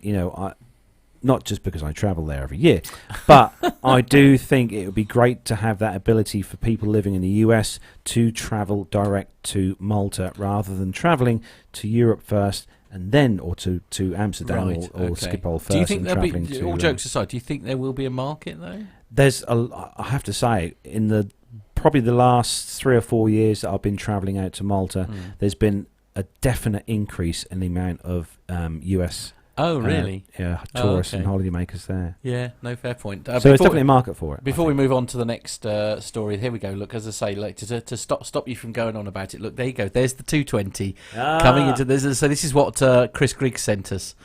not just because I travel there every year, but I do think it would be great to have that ability for people living in the US to travel direct to Malta rather than travelling to Europe first and then, or to Amsterdam or Schiphol first. Do you think there'll be, all jokes aside, do you think there will be a market though? I have to say, in probably the last 3 or 4 years that I've been travelling out to Malta, there's been a definite increase in the amount of US tourists and holidaymakers there. Yeah, no, fair point. So there's definitely a market for it. Before we move on to the next story, here we go. Look, as I say, like to stop you from going on about it. Look, there you go. There's the 220 coming into this. So this is what Chris Griggs sent us.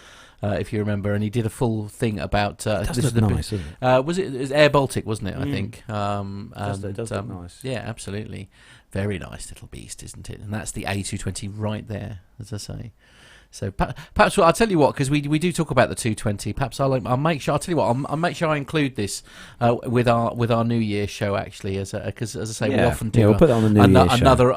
If you remember, and he did a full thing about. This is nice, isn't it? Was it Air Baltic, wasn't it? I think. It does look nice. Yeah, absolutely. Very nice little beast, isn't it? And that's the A220 right there, as I say. So perhaps I'll tell you what, because we do talk about the 220. Perhaps I'll make sure. I'll tell you what. I'll make sure I include this with our New Year show actually, because as I say, we often do. We'll put that on the New Year show.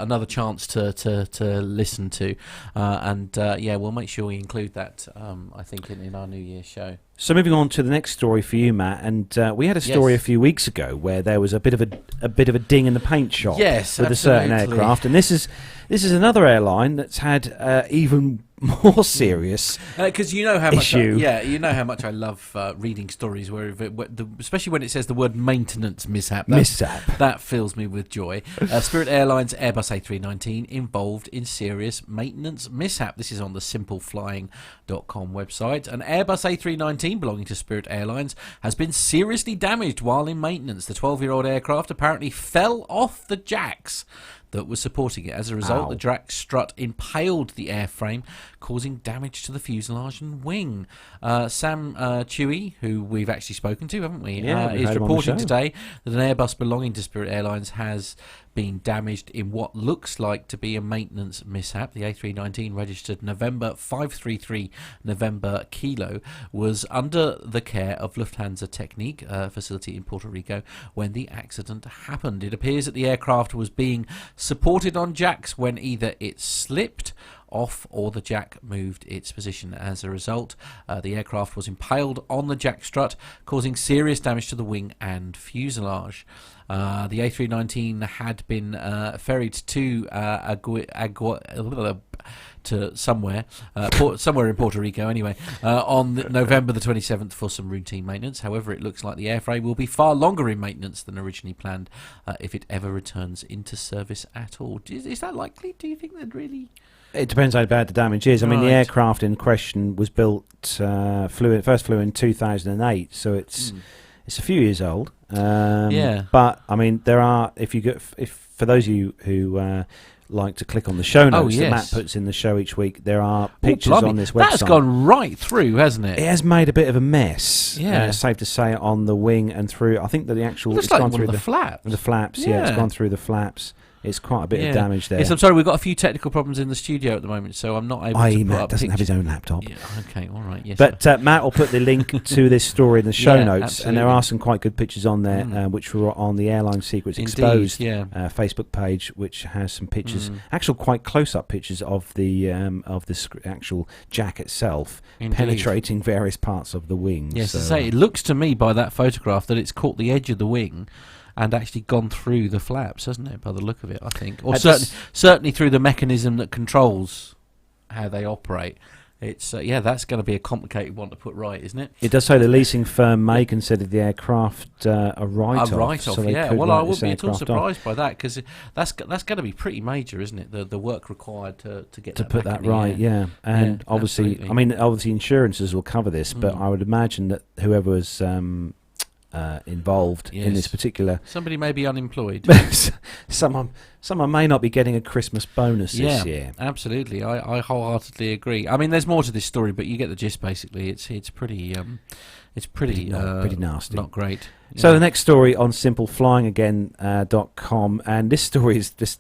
Another chance to listen to, we'll make sure we include that. I think in our New Year show. So moving on to the next story for you, Matt, and we had a story a few weeks ago where there was a bit of a ding in the paint shop with absolutely. a certain aircraft, and this is another airline that's had even more serious because you know how much issue. You know how much I love reading stories where especially when it says the word maintenance mishap. That fills me with joy. Spirit Airlines Airbus A319 involved in serious maintenance mishap. This is on the simpleflying.com website. An Airbus A319 belonging to Spirit Airlines has been seriously damaged while in maintenance. The 12-year-old aircraft apparently fell off the jacks that was supporting it. As a result, the jack strut impaled the airframe, causing damage to the fuselage and wing. Sam Chewy, who we've actually spoken to, haven't we, is reporting today that an Airbus belonging to Spirit Airlines has been damaged in what looks like to be a maintenance mishap. The A319, registered November 533 November Kilo, was under the care of Lufthansa Technik facility in Puerto Rico when the accident happened. It appears that the aircraft was being supported on jacks when either it slipped off or the jack moved its position. As a result, the aircraft was impaled on the jack strut, causing serious damage to the wing and fuselage. The A319 had been ferried to somewhere in Puerto Rico anyway, on November the 27th for some routine maintenance. However, it looks like the airframe will be far longer in maintenance than originally planned if it ever returns into service at all. Is that likely? Do you think that really... It depends how bad the damage is. I mean, the aircraft in question was built, first flew in 2008, so it's a few years old. But I mean, there are if for those of you who like to click on the show notes that Matt puts in the show each week, there are pictures on this website. That's gone right through, hasn't it? It has made a bit of a mess. Yeah, safe to say, on the wing and through. I think that the actual it's like gone through the flaps. The flaps, it's gone through the flaps. It's quite a bit of damage there. Yes, I'm sorry, we've got a few technical problems in the studio at the moment, so I'm not able to put Matt up doesn't have his own laptop. Yeah, okay, all right, yes. But Matt will put the link to this story in the show notes, absolutely. and there are some quite good pictures on there, which were on the Airline Secrets Exposed Facebook page, which has some pictures, actual quite close-up pictures of the actual jack itself, penetrating various parts of the wing. Yes, to say, it looks to me by that photograph that it's caught the edge of the wing and actually gone through the flaps, hasn't it, by the look of it, I think. Or certainly through the mechanism that controls how they operate. It's that's going to be a complicated one to put right, isn't it? It does say the leasing firm may consider the aircraft a write-off. A write-off, so well, I wouldn't be at all surprised by that, because that's going to be pretty major, isn't it? The work required to get to put that right, and obviously, absolutely. I mean, obviously insurances will cover this, but I would imagine that whoever was involved in this particular, somebody may be unemployed. someone may not be getting a Christmas bonus this year. Absolutely, I wholeheartedly agree. I mean, there's more to this story, but you get the gist. Basically, it's pretty nasty, not great. So the next story on simpleflyingagain.com, and this story is this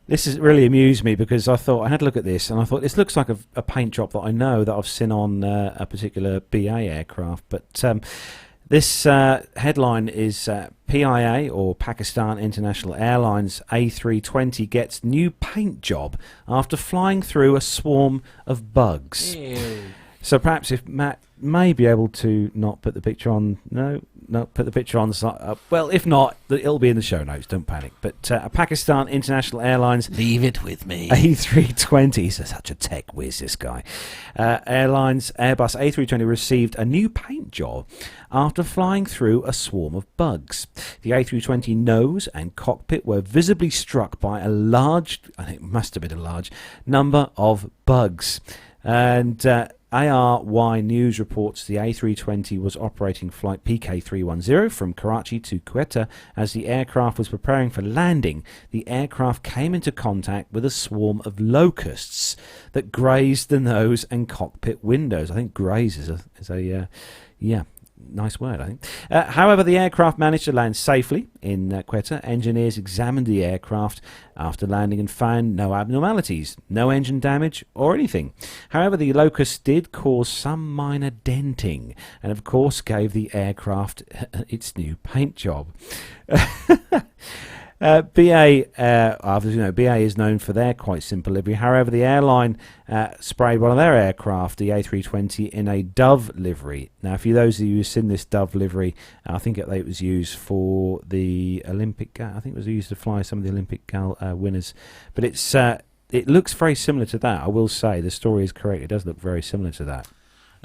has really amused me, because I had a look at this and I thought this looks like a paint job that I know that I've seen on a particular BA aircraft, but this headline is PIA, or Pakistan International Airlines A320, gets new paint job after flying through a swarm of bugs. Ew. So perhaps if Matt may be able to not put the picture on, put the picture on. Well, if not, it'll be in the show notes. Don't panic. But Pakistan International Airlines, leave it with me. A320, he's such a tech whiz, this guy. Airlines Airbus A320 received a new paint job after flying through a swarm of bugs. The A320 nose and cockpit were visibly struck by a large, I think it must have been a large, number of bugs. And ARY News reports the A320 was operating flight PK310 from Karachi to Quetta. As the aircraft was preparing for landing, the aircraft came into contact with a swarm of locusts that grazed the nose and cockpit windows. I think graze is a nice word, I think. However, the aircraft managed to land safely in Quetta. Engineers examined the aircraft after landing and found no abnormalities, no engine damage or anything. However, the locusts did cause some minor denting and, of course, gave the aircraft its new paint job. BA is known for their quite simple livery. However, the airline sprayed one of their aircraft, the A320, in a dove livery. Now, for those of you who've seen this dove livery, I think it was used for the Olympic. I think it was used to fly some of the Olympic winners. But it looks very similar to that. I will say the story is correct. It does look very similar to that.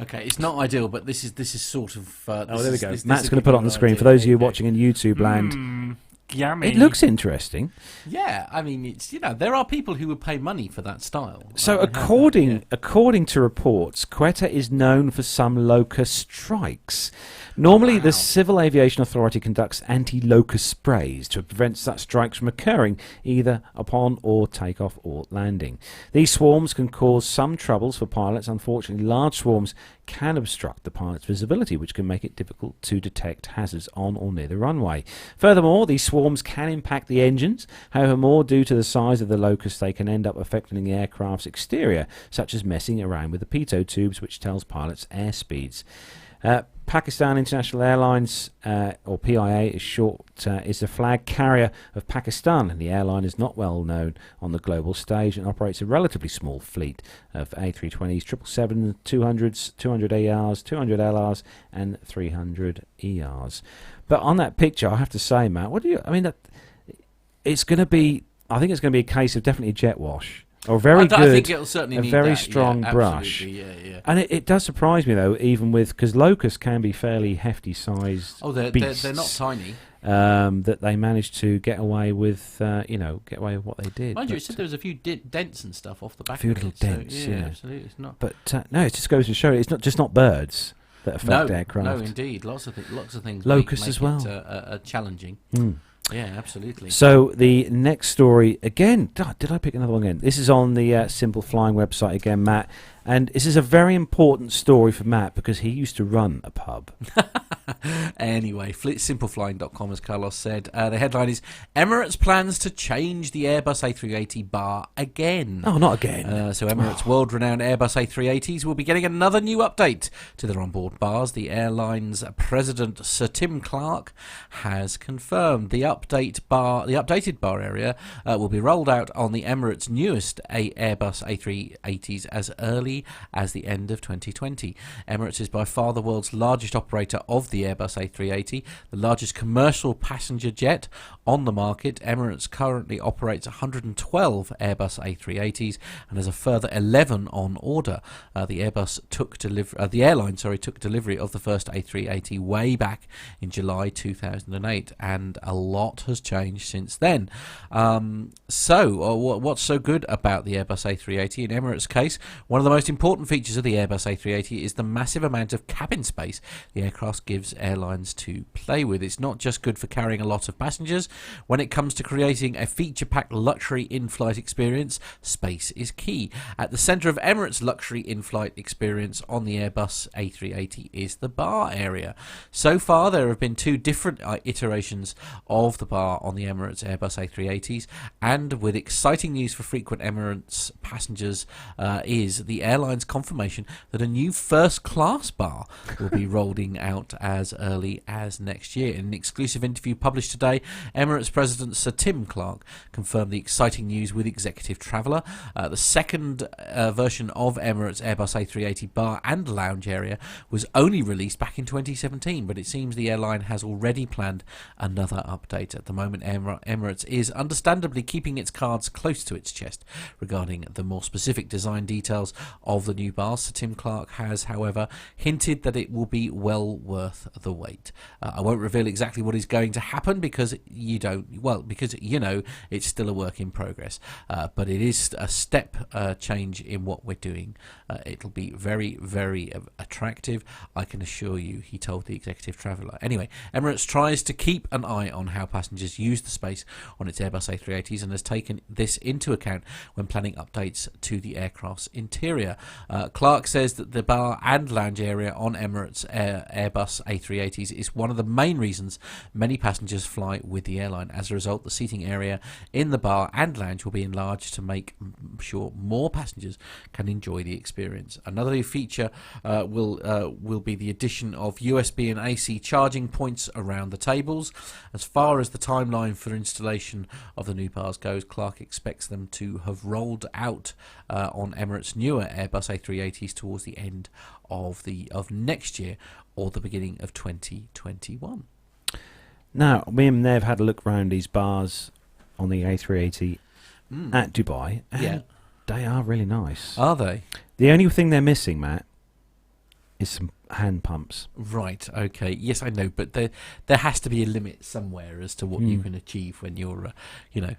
Okay, it's not ideal, but this is sort of. There we go. Matt's going to put it on the screen for those of you watching in YouTube land. Yummy. It looks interesting. Yeah, I mean, it's there are people who would pay money for that style. So according to reports, Quetta is known for some locust strikes. Normally, the Civil Aviation Authority conducts anti-locust sprays to prevent such strikes from occurring either upon or takeoff or landing. These swarms can cause some troubles for pilots. Unfortunately, large swarms can obstruct the pilot's visibility, which can make it difficult to detect hazards on or near the runway. Furthermore, these swarms can impact the engines. However, more due to the size of the locust, they can end up affecting the aircraft's exterior, such as messing around with the pitot tubes, which tells pilots airspeeds. Pakistan International Airlines, or PIA is short, is the flag carrier of Pakistan, and the airline is not well known on the global stage and operates a relatively small fleet of A320s, 777, 200s, 200 ARs, 200 LRs, and 300 ERs. But on that picture, I have to say, Matt, it's going to be. I think it's going to be a case of definitely a jet wash. Or I think it'll certainly need very strong brush. Yeah. And it does surprise me, though, even because locusts can be fairly hefty sized beasts. They're not tiny. That they managed to get away with, what they did. Mind you, it said there was a few dents and stuff off the back. A few little dents, so, yeah. Absolutely, it's not. But no, it just goes to show it's not birds. that affect aircraft. No, indeed, lots of things. Locust make as well. Challenging. Yeah, absolutely. So the next story again. Did I pick another one again? This is on the Simple Flying website again, Matt. And this is a very important story for Matt because he used to run a pub. Anyway, simpleflying.com, as Carlos said. The headline is Emirates plans to change the Airbus A380 Bar again. Oh, not again. So Emirates' world-renowned Airbus A380s will be getting another new update to their onboard bars. The airline's president, Sir Tim Clark, has confirmed the updated bar area will be rolled out on the Emirates' newest Airbus A380s as early as the end of 2020. Emirates is by far the world's largest operator of the Airbus A380, the largest commercial passenger jet on the market. Emirates currently operates 112 Airbus A380s and has a further 11 on order. The airline took delivery of the first A380 way back in July 2008, and a lot has changed since then. What's so good about the Airbus A380? In Emirates' case, one of the most important features of the Airbus A380 is the massive amount of cabin space the aircraft gives airlines to play with. It's not just good for carrying a lot of passengers. When it comes to creating a feature-packed luxury in-flight experience, space is key. At the centre of Emirates' luxury in-flight experience on the Airbus A380 is the bar area. So far, there have been two different iterations of the bar on the Emirates Airbus A380s, and with exciting news for frequent Emirates passengers is the airline's confirmation that a new first-class bar will be rolling out as early as next year. In an exclusive interview published today, Emirates President Sir Tim Clark confirmed the exciting news with Executive Traveller. The second version of Emirates Airbus A380 bar and lounge area was only released back in 2017, but it seems the airline has already planned another update. At the moment, Emirates is understandably keeping its cards close to its chest regarding the more specific design details of the new bars. Sir Tim Clark has, however, hinted that it will be well worth the wait. I won't reveal exactly what is going to happen because it's still a work in progress. But it is a step change in what we're doing. It'll be very, very attractive, I can assure you, he told the Executive Traveller. Anyway, Emirates tries to keep an eye on how passengers use the space on its Airbus A380s and has taken this into account when planning updates to the aircraft's interior. Clark says that the bar and lounge area on Emirates Airbus A380s is one of the main reasons many passengers fly with the airline. As a result, the seating area in the bar and lounge will be enlarged to make sure more passengers can enjoy the experience. Another new feature will be the addition of USB and AC charging points around the tables. As far as the timeline for installation of the new bars goes, Clark expects them to have rolled out on Emirates' newer Airbus A380s towards the end of next year or the beginning of 2021. Now, me and Nev had a look around these bars on the A380 at Dubai, and they are really nice. Are they? The only thing they're missing, Matt, is some hand pumps. Right, okay. Yes, I know, but there has to be a limit somewhere as to what you can achieve when you're,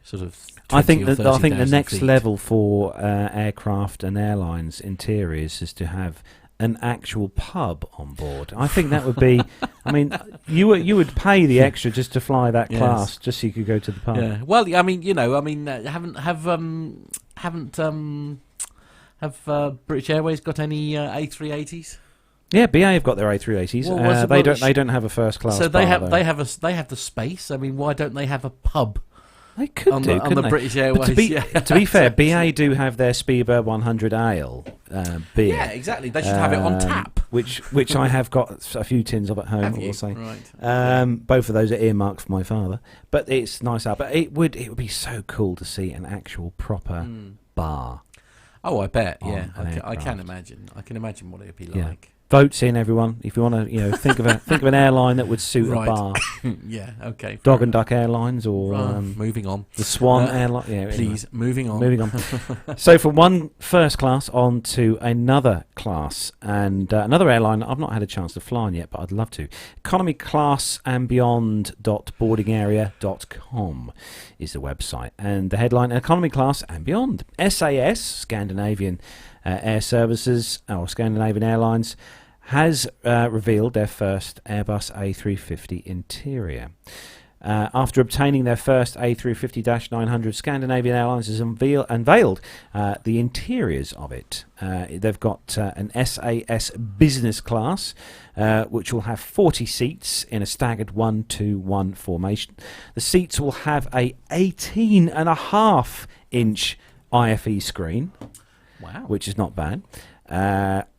sort of 20 I think or the next feet. level for aircraft and airlines interiors is to have an actual pub on board. I think that would be. I mean, you would pay the extra just to fly that class, just so you could go to the pub. Yeah. Well, have British Airways got any A380s? Yeah, BA have got their A380s. They don't have a first class. So bar, they have the space. I mean, why don't they have a pub? They could on do, the British Airways. To be fair, BA do have their Speedbird 100 Ale beer. Yeah, exactly. They should have it on tap. Which I have got a few tins of at home. I will say. Right. Both of those are earmarked for my father. But it's nice out. But it would be so cool to see an actual proper bar. Oh, I bet. Yeah, I can imagine. I can imagine what it would be like. Votes in, everyone. If you want to, think of an airline that would suit a bar. Yeah, okay. Dog and Duck Airlines, or moving on. The Swan Airline. Yeah, please, anyway. moving on. So from one first class on to another class, and another airline I've not had a chance to fly on yet, but I'd love to. Economy class and beyond.boardingarea.com is the website, and the headline: Economy class and beyond. SAS, Scandinavian Air Services, or Scandinavian Airlines, has revealed their first Airbus A350 interior. After obtaining their first A350-900, Scandinavian Airlines has unveiled the interiors of it. They've got an SAS business class, which will have 40 seats in a staggered 1-2-1 formation. The seats will have a 18.5-inch IFE screen, which is not bad.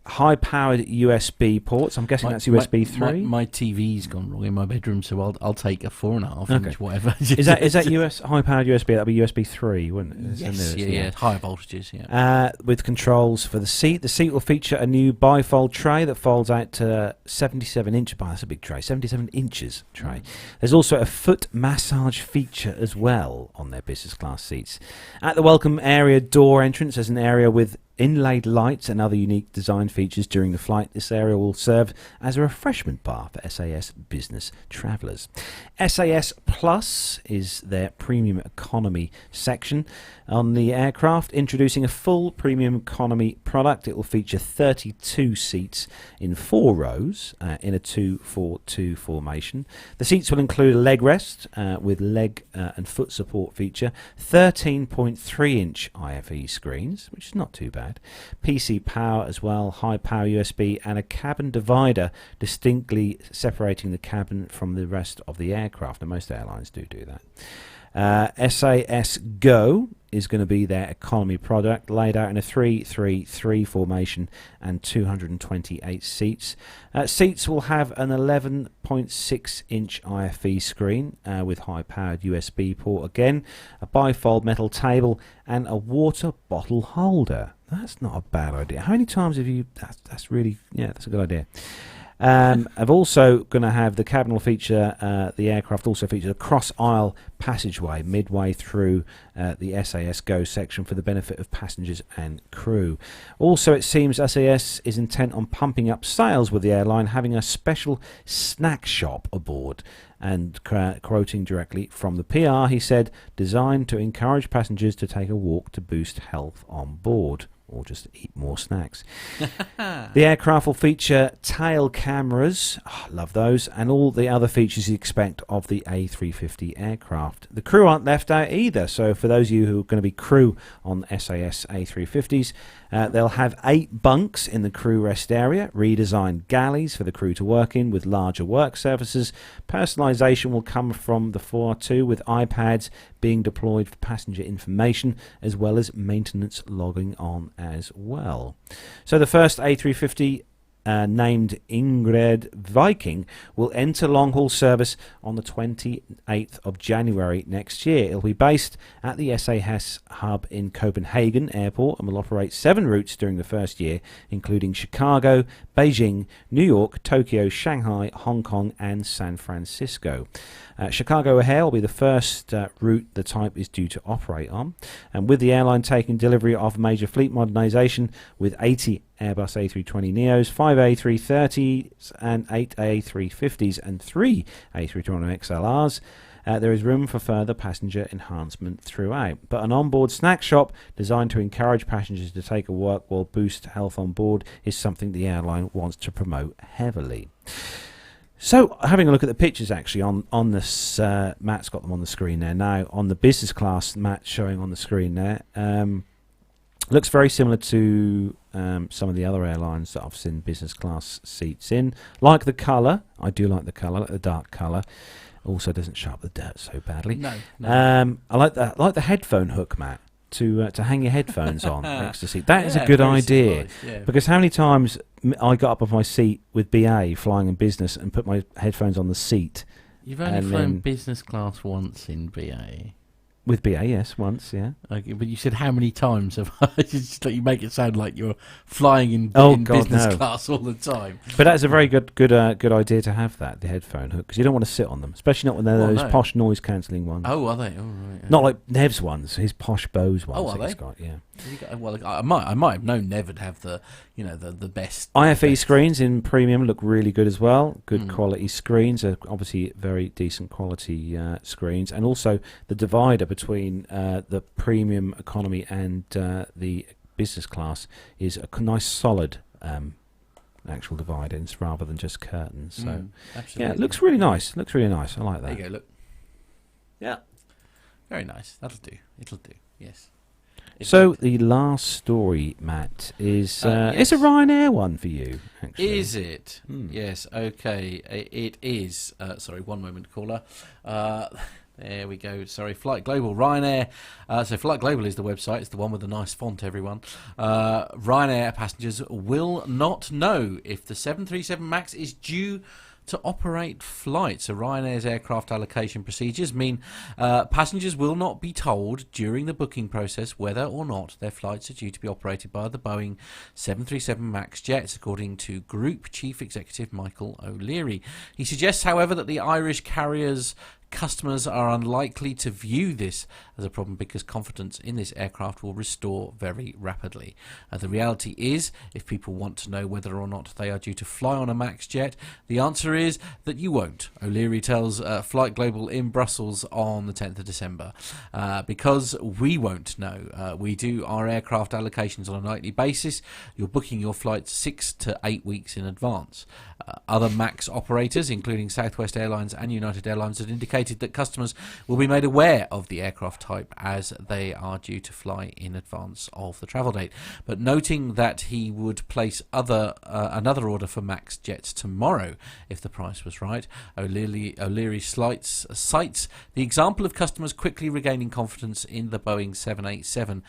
High-powered USB ports. I'm guessing that's USB 3. My TV's gone wrong in my bedroom, so I'll take a 4.5-inch, whatever. Is that US high-powered USB? That'd be USB 3, wouldn't it? Yes, higher voltages. Yeah. With controls for the seat. The seat will feature a new bifold tray that folds out to 77-inch. That's a big tray. 77 inches tray. There's also a foot massage feature as well on their business class seats. At the welcome area door entrance, there's an area with inlaid lights and other unique design features during the flight. This area will serve as a refreshment bar for SAS business travellers. SAS Plus is their premium economy section on the aircraft, introducing a full premium economy product. It will feature 32 seats in 4 rows in a 2-4-2 formation. The seats will include a leg rest with leg and foot support feature, 13.3-inch IFE screens, which is not too bad. PC power as well, high power USB, and a cabin divider distinctly separating the cabin from the rest of the aircraft, and most airlines do that. SAS Go is going to be their economy product, laid out in a 3-3-3 formation and 228 seats. Seats will have an 11.6-inch IFE screen with high-powered USB port again, a bifold metal table, and a water bottle holder. That's not a bad idea. How many times have you... That's really... Yeah, that's a good idea. I've also going to have the cabin will feature, the aircraft also features a cross-aisle passageway midway through the SAS Go section for the benefit of passengers and crew. Also, it seems SAS is intent on pumping up sales with the airline, having a special snack shop aboard. And quoting directly from the PR, he said, designed to encourage passengers to take a walk to boost health on board, or just eat more snacks. The aircraft will feature tail cameras, love those, and all the other features you expect of the A350 aircraft. The crew aren't left out either, so for those of you who are going to be crew on SAS A350s, they'll have 8 bunks in the crew rest area, redesigned galleys for the crew to work in with larger work surfaces. Personalisation will come from the 4-2 with iPads being deployed for passenger information as well as maintenance logging on as well. So the first A350 named Ingrid Viking will enter long-haul service on the 28th of January next year. It'll be based at the SAS hub in Copenhagen Airport and will operate 7 routes during the first year, including Chicago, Beijing, New York, Tokyo, Shanghai, Hong Kong and San Francisco. Chicago O'Hare will be the first route the type is due to operate on, and with the airline taking delivery of major fleet modernisation with 80 Airbus A320neos, 5 A330s and 8 A350s and 3 A320XLRs, there is room for further passenger enhancement throughout. But an onboard snack shop designed to encourage passengers to take a walk while boost health on board is something the airline wants to promote heavily. So, having a look at the pictures actually on this, Matt's got them on the screen there now. On the business class, Matt's showing on the screen there. Looks very similar to some of the other airlines that I've seen business class seats in. Like the colour, I do like the colour, like the dark colour. Also doesn't show up the dirt so badly. No. I like the headphone hook, Matt, to hang your headphones on next to the seat. That is a good idea. Because how many times I got up off my seat with BA flying in business and put my headphones on the seat. You've only flown business class once in BA. With BA, yes, once, yeah. Okay, but you said how many times have I just you make it sound like you're flying in business class all the time. But that's a very good idea to have that, the headphone hook, because you don't want to sit on them, especially not when they're those posh noise cancelling ones. Oh, are they? Oh, right. Yeah. Not like Nev's ones, his posh Bose ones. Oh, are they? He's got, yeah. Well, I might have known Nev would have the best. IFE screens in premium look really good as well. Good quality screens, obviously very decent quality screens, and also the divider between the premium economy and the business class is a nice solid actual dividings rather than just curtains. So absolutely. yeah, it looks really nice. Looks really nice. I like that. There you go. Look. Yeah. Very nice. That'll do. It'll do. Yes. So the last story, Matt, is it's a Ryanair one for you. Actually, is it? Yes. Okay. It is. Sorry, one moment, caller. There we go. Sorry, Flight Global, Ryanair. So Flight Global is the website. It's the one with the nice font, everyone. Ryanair passengers will not know if the 737 MAX is due to operate flights. So Ryanair's aircraft allocation procedures mean passengers will not be told during the booking process whether or not their flights are due to be operated by the Boeing 737 MAX jets, according to Group Chief Executive Michael O'Leary. He suggests, however, that the Irish carrier's customers are unlikely to view this as a problem because confidence in this aircraft will restore very rapidly. The reality is, if people want to know whether or not they are due to fly on a MAX jet, the answer is that you won't. O'Leary tells Flight Global in Brussels on the 10th of December. Because we won't know. We do our aircraft allocations on a nightly basis. You're booking your flights 6 to 8 weeks in advance. Other MAX operators, including Southwest Airlines and United Airlines, had indicated that customers will be made aware of the aircraft type as they are due to fly in advance of the travel date. But noting that he would place another order for MAX jets tomorrow if the price was right, O'Leary cites the example of customers quickly regaining confidence in the Boeing 787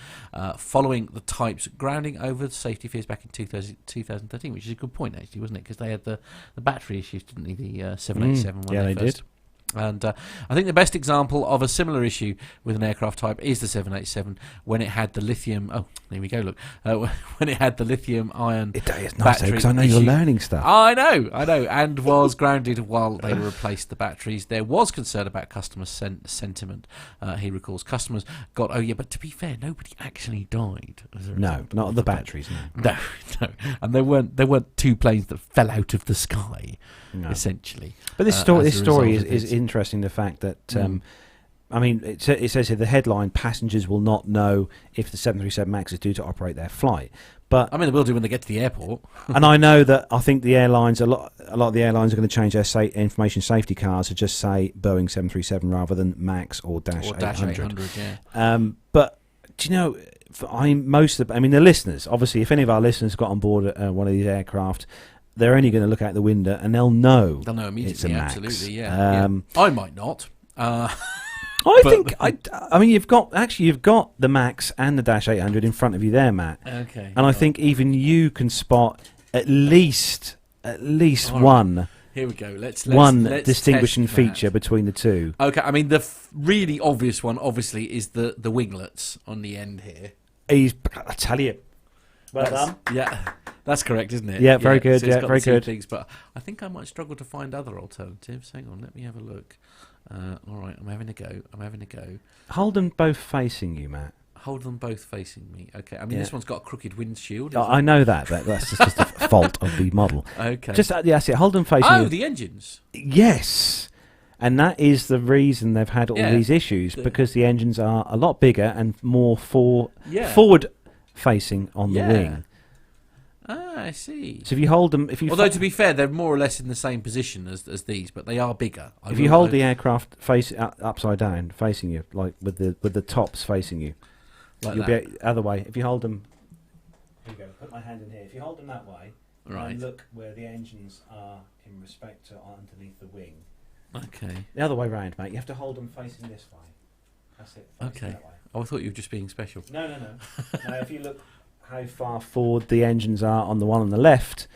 following the type's grounding over safety fears back in 2013, which is a good point, actually, wasn't it? Because they had the battery issues, didn't they? The 787 when they first did. And I think the best example of a similar issue with an aircraft type is the 787 when it had the lithium. Oh, there we go. Look, when it had the lithium-ion it's nice because I know you're learning stuff. I know, and was grounded while they replaced the batteries. There was concern about customer sentiment. He recalls customers got. Oh yeah, but to be fair, nobody actually died. No, not the batteries. No, and there weren't two planes that fell out of the sky. No. Essentially, but this story is interesting. The fact that I mean, it says here the headline: passengers will not know if the 737 MAX is due to operate their flight. But I mean, they will do when they get to the airport. And I know that I think the airlines, a lot of the airlines are going to change their information safety cards to just say Boeing 737 rather than MAX or Dash 800. Yeah. But do you know? The listeners, obviously, if any of our listeners got on board one of these aircraft, they're only going to look out the window and they'll know. They'll know immediately. It's a MAX. Absolutely, yeah. I might not. I mean, you've got the MAX and the Dash 800 in front of you there, Matt. Okay. And I think even you can spot at least one. Here we go. Let's distinguishing feature between the two. Okay. I mean, the really obvious one, obviously, is the winglets on the end here. I tell you. Well done. Yeah. That's correct, isn't it? Yeah, very good. So very good. Things, but I think I might struggle to find other alternatives. Hang on, let me have a look. All right, I'm having a go. Hold them both facing you, Matt. Hold them both facing me. Okay. I mean, this one's got a crooked windshield. I know that. That's just a fault of the model. Okay. That's it. Hold them facing you. Oh, the engines. Yes. And that is the reason they've had all these issues, because the engines are a lot bigger and more forward facing on the wing. Ah, I see. So if you hold them, although to be fair, they're more or less in the same position as these, but they are bigger. If you hold the aircraft upside down, facing you, like with the tops facing you, you'll be other way. If you hold them, here you go. Put my hand in here. If you hold them that way, and look where the engines are in respect to underneath the wing. Okay. The other way round, mate. You have to hold them facing this way. That's it. Okay. That way. Oh, I thought you were just being special. No. No, if you look how far forward the engines are on the one on the left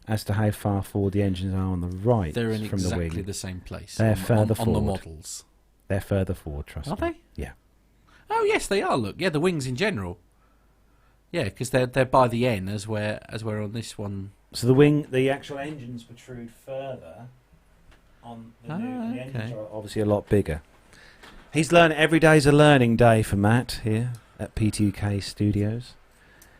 as to how far forward the engines are on the right. They're in from exactly the wing. The same place. They're further forward. On the models. They're further forward, trust me. Are they? Yeah. Oh, yes, they are, look. Yeah, the wings in general. Yeah, because they're by the end as we're on this one. So the actual engines protrude further on the new. The engines are obviously a lot bigger. He's learning. Every day's a learning day for Matt here at P2K Studios.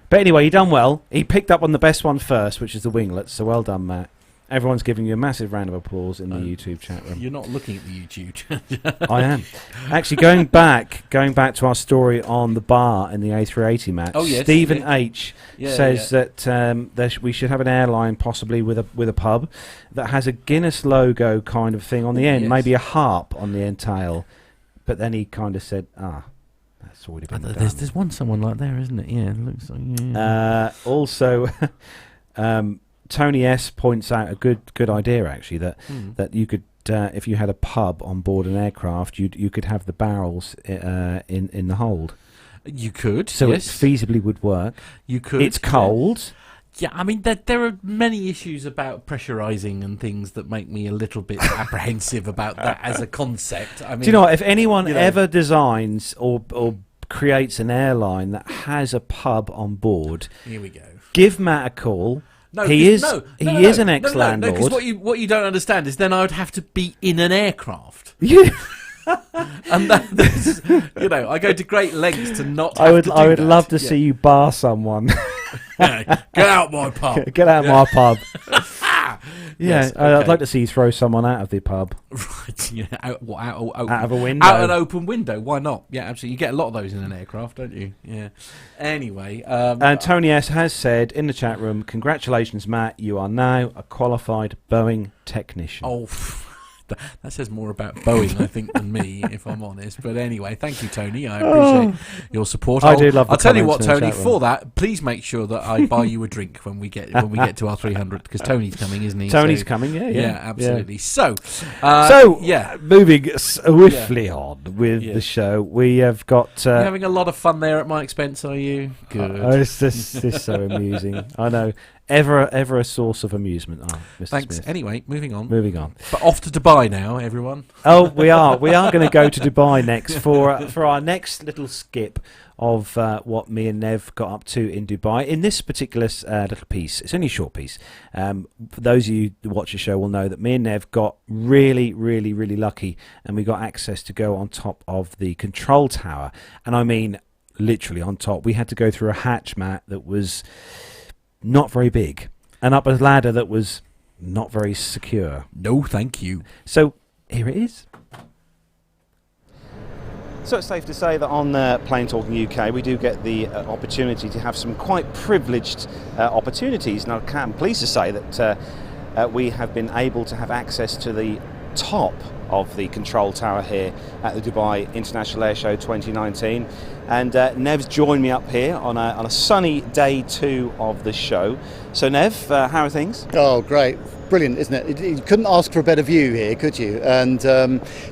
But anyway, he done well. He picked up on the best one first, which is the winglets. So well done, Matt. Everyone's giving you a massive round of applause in the YouTube chat room. You're not looking at the YouTube chat. I am. Actually, going back to our story on the bar in the A380 match. Oh, yes, Stephen yeah. H says that we should have an airline possibly with a pub that has a Guinness logo kind of thing on the end, maybe a harp on the end tail. But then he kind of said, that's already been done. There's someone like there, isn't it? Yeah, it looks like. Yeah. Also, Tony S points out a good idea actually that you could if you had a pub on board an aircraft, you could have the barrels in the hold. You could, so yes. It feasibly would work. You could. It's cold. Yeah, I mean there are many issues about pressurising and things that make me a little bit apprehensive about that as a concept. I mean, do you know what, if anyone ever designs or creates an airline that has a pub on board, here we go. Give Matt a call. No, he is an ex-landlord. Because what you don't understand is then I would have to be in an aircraft. And that's, I go to great lengths to not. I would love to see you bar someone. Get out my pub. Get out my pub. Yes, okay. I'd like to see you throw someone out of the pub. Right, yeah, out of a window. Out an open window, why not? Yeah, absolutely. You get a lot of those in an aircraft, don't you? Yeah. Anyway. And Tony S. has said in the chat room, congratulations, Matt, you are now a qualified Boeing technician. Oh, that says more about Boeing, I think, than me, if I'm honest. But anyway, thank you, Tony. I appreciate your support. I do love the I'll tell you what, comments in the Tony, chat for room. that, please make sure that I buy you a drink when we get to our 300, because Tony's coming, isn't he? Tony's coming, yeah. Yeah, absolutely. Yeah. So, moving swiftly on with the show, we have got... You're having a lot of fun there at my expense, are you? Good. This is so amusing. I know. Ever a source of amusement. Mr. Thanks. Smith. Anyway, moving on. But off to Dubai now, everyone. Oh, we are going to go to Dubai next for our next little skip of what me and Nev got up to in Dubai. In this particular little piece, it's only a short piece. For those of you who watch the show will know that me and Nev got really, really, really lucky, and we got access to go on top of the control tower. And I mean, literally on top. We had to go through a hatch, Matt, that was not very big, and up a ladder that was not very secure. No, thank you. So here it is. So it's safe to say that on Plane Talking UK we do get the opportunity to have some quite privileged opportunities, and I'm pleased to say that we have been able to have access to the top of the control tower here at the Dubai International Air Show 2019, and Nev's joined me up here on a sunny day 2 of the show. So Nev, how are things? Oh, great. Brilliant, isn't it? You couldn't ask for a better view here, could you? And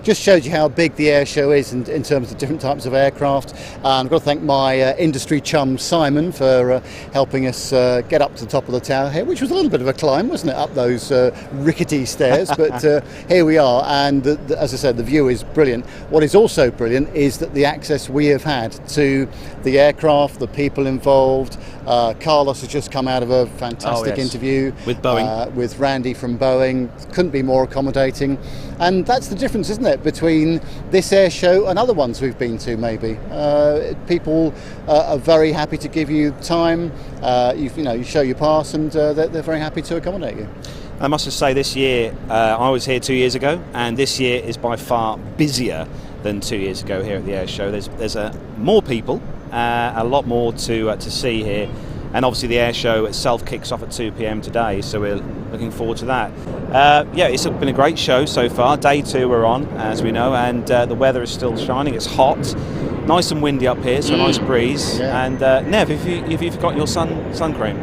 just shows you how big the air show is in terms of different types of aircraft. I've got to thank my industry chum Simon for helping us get up to the top of the tower here, which was a little bit of a climb, wasn't it, up those rickety stairs? But here we are, and as I said, the view is brilliant. What is also brilliant is that the access we have had to the aircraft, the people involved. Carlos has just come out of a fantastic interview with Boeing, with Randy from Boeing. Couldn't be more accommodating, and that's the difference, isn't it, between this air show and other ones we've been to. Maybe people are very happy to give you time. You show your pass, and they're very happy to accommodate you. I must just say, this year I was here 2 years ago, and this year is by far busier than 2 years ago here at the air show. There's more people, a lot more to see here. And obviously the air show itself kicks off at 2 p.m. today, so we're looking forward to that. It's been a great show so far. Day 2 we're on, as we know, and the weather is still shining. It's hot, nice and windy up here, so a nice breeze. Yeah. And Nev, have you forgot your sun cream?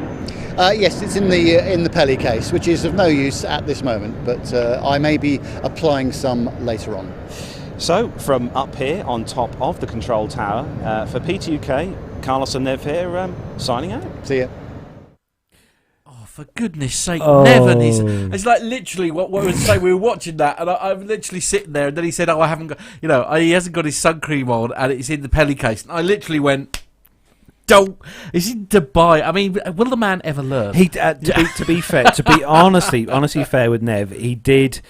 Yes, it's in the Pelly case, which is of no use at this moment, but I may be applying some later on. So, from up here on top of the control tower, for PTUK, Carlos and Nev here, signing out. See ya. Oh, for goodness sake, Nev and his... It's like literally what we would say, we were watching that, and I'm literally sitting there, and then he said, I haven't got... he hasn't got his sun cream on, and it's in the Pelly case. And I literally went... Is in Dubai. I mean, will the man ever learn? To be fair, to be honestly fair with Nev, he did...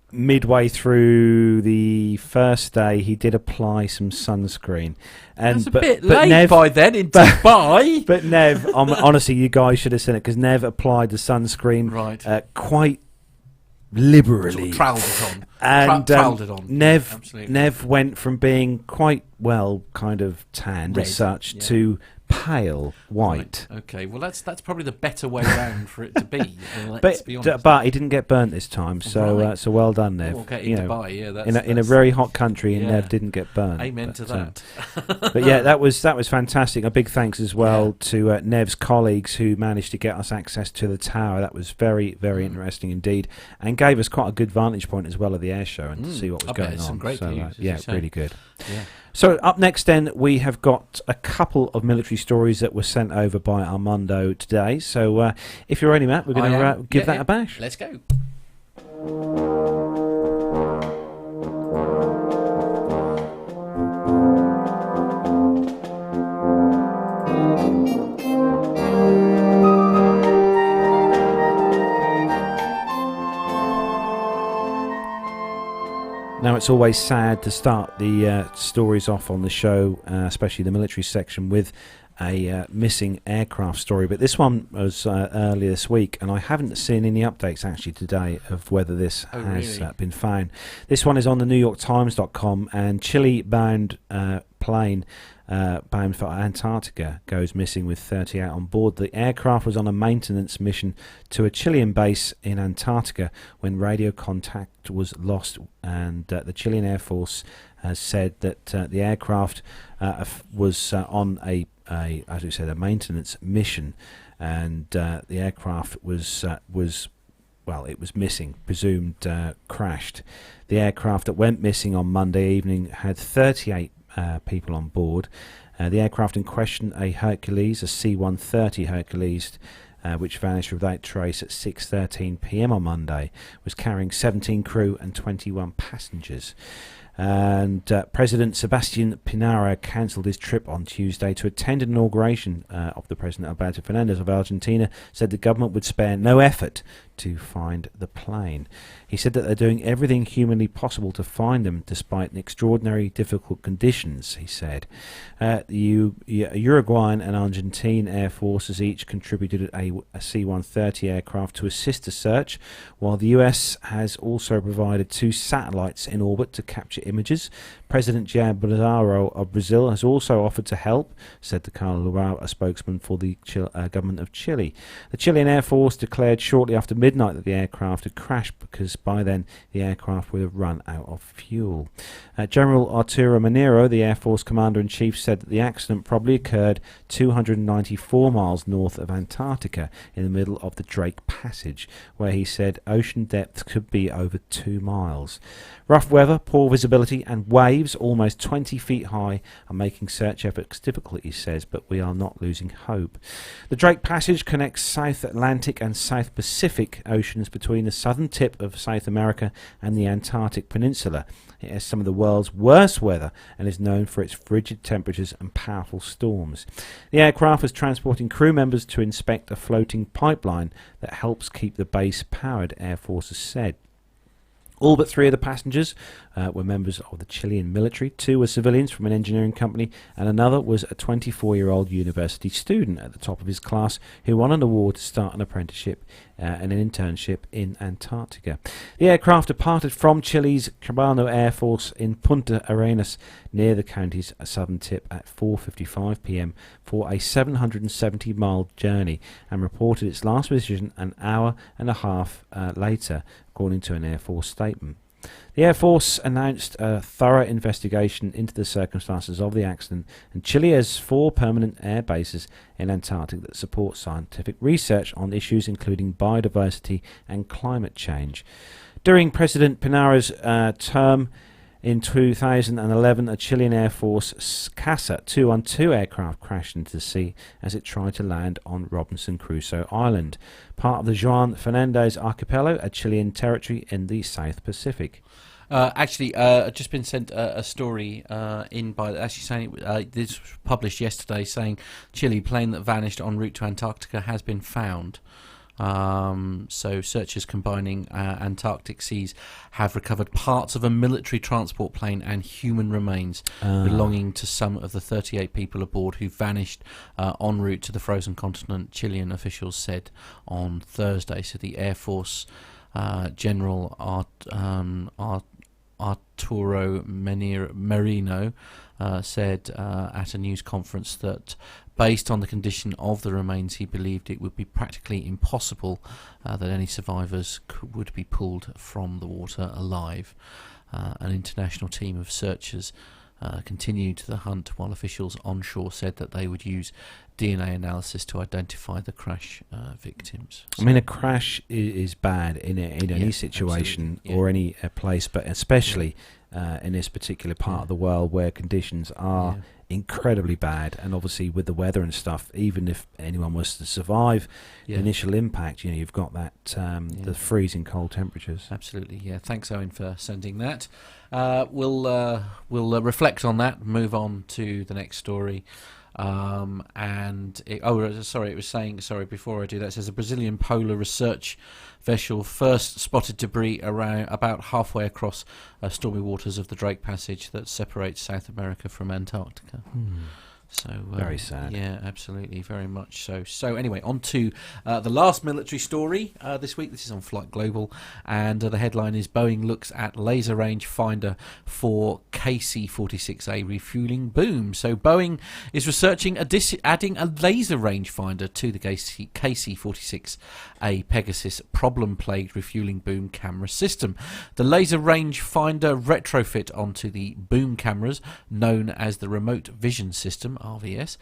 Midway through the first day, he did apply some sunscreen. And that's a bit late Nev, by then in Dubai. But Nev, honestly, you guys should have seen it, because Nev applied the sunscreen quite liberally. Troweled it on. And Troweled it on. Nev went from being quite well kind of tanned Red, as such to pale white. Right. Okay, well that's probably the better way around for it to be. Let's be honest. But he didn't get burnt this time, so so well done, Nev. We'll get in Dubai, yeah. That's, in a very hot country, and Nev didn't get burnt. Amen to that. But yeah, that was fantastic. A big thanks as well to Nev's colleagues who managed to get us access to the tower. That was very, very interesting indeed, and gave us quite a good vantage point as well of the air show and to see what was going on. Some great views, really good. Yeah. So up next then, we have got a couple of military stories that were sent over by Armando today. So if you're ready, Matt, we're going to give that a bash. Let's go. Now, it's always sad to start the stories off on the show, especially the military section, with a missing aircraft story. But this one was earlier this week, and I haven't seen any updates actually today of whether this has been found. This one is on the NewYorkTimes.com, and Chile-bound plane bound for Antarctica goes missing with 38 on board. The aircraft was on a maintenance mission to a Chilean base in Antarctica when radio contact was lost, and the Chilean Air Force has said that the aircraft was on as we said, a maintenance mission, and the aircraft was missing, presumed crashed. The aircraft that went missing on Monday evening had 38 people on board. The aircraft in question, a Hercules, a C-130 Hercules, which vanished without trace at 6:13 p.m. on Monday, was carrying 17 crew and 21 passengers. And President Sebastián Piñera cancelled his trip on Tuesday to attend an inauguration of the President Alberto Fernández of Argentina, said the government would spare no effort to find the plane. He said that they're doing everything humanly possible to find them despite extraordinary difficult conditions, he said. The Uruguayan and Argentine air forces each contributed a C-130 aircraft to assist the search, while the US has also provided 2 satellites in orbit to capture images. President Jair Bolsonaro of Brazil has also offered to help, said the Carlos Loureiro, a spokesman for the government of Chile. The Chilean Air Force declared shortly after midnight that the aircraft had crashed because by then the aircraft would have run out of fuel. General Arturo Manero, the Air Force Commander-in-Chief, said that the accident probably occurred 294 miles north of Antarctica in the middle of the Drake Passage, where he said ocean depth could be over 2 miles. Rough weather, poor visibility and waves almost 20 feet high are making search efforts difficult, he says, but we are not losing hope. The Drake Passage connects South Atlantic and South Pacific oceans between the southern tip of South America and the Antarctic Peninsula. It has some of the world's worst weather and is known for its frigid temperatures and powerful storms. The aircraft was transporting crew members to inspect a floating pipeline that helps keep the base powered, Air Force has said. All but 3 of the passengers were members of the Chilean military. 2 were civilians from an engineering company, and another was a 24-year-old university student at the top of his class who won an award to start an apprenticeship and an internship in Antarctica. The aircraft departed from Chile's Cabano Air Force in Punta Arenas near the county's southern tip at 4:55 p.m. for a 770-mile journey and reported its last position an hour and a half later, according to an Air Force statement. The Air Force announced a thorough investigation into the circumstances of the accident, and Chile has 4 permanent air bases in Antarctica that support scientific research on issues including biodiversity and climate change. During President Piñera's term in 2011, a Chilean Air Force Casa 212 aircraft crashed into the sea as it tried to land on Robinson Crusoe Island, part of the Juan Fernandez Archipelago, a Chilean territory in the South Pacific. I've just been sent a story in by actually saying this was published yesterday, saying Chile plane that vanished en route to Antarctica has been found. So searchers combining Antarctic seas have recovered parts of a military transport plane and human remains belonging to some of the 38 people aboard who vanished en route to the frozen continent, Chilean officials said on Thursday. So the Air Force General Arturo Merino said at a news conference that based on the condition of the remains, he believed it would be practically impossible that any survivors would be pulled from the water alive. An international team of searchers continued the hunt, while officials onshore said that they would use DNA analysis to identify the crash victims. So, I mean, a crash is bad in any situation or any place, but especially in this particular part of the world where conditions are incredibly bad, and obviously with the weather and stuff, even if anyone was to survive the initial impact, you've got that the freezing cold temperatures. Absolutely, yeah. Thanks, Owen, for sending that. We'll reflect on that, move on to the next story. Before I do that, it says a Brazilian polar research vessel first spotted debris around about halfway across stormy waters of the Drake Passage that separates South America from Antarctica. So very sad. Yeah, absolutely, very much so. So anyway, on to the last military story this week. This is on Flight Global, and the headline is Boeing looks at laser range finder for KC-46A refueling boom. So Boeing is researching adding a laser range finder to the KC-46A Pegasus problem-plagued refueling boom camera system. The laser range finder retrofit onto the boom cameras, known as the Remote Vision System, RVS,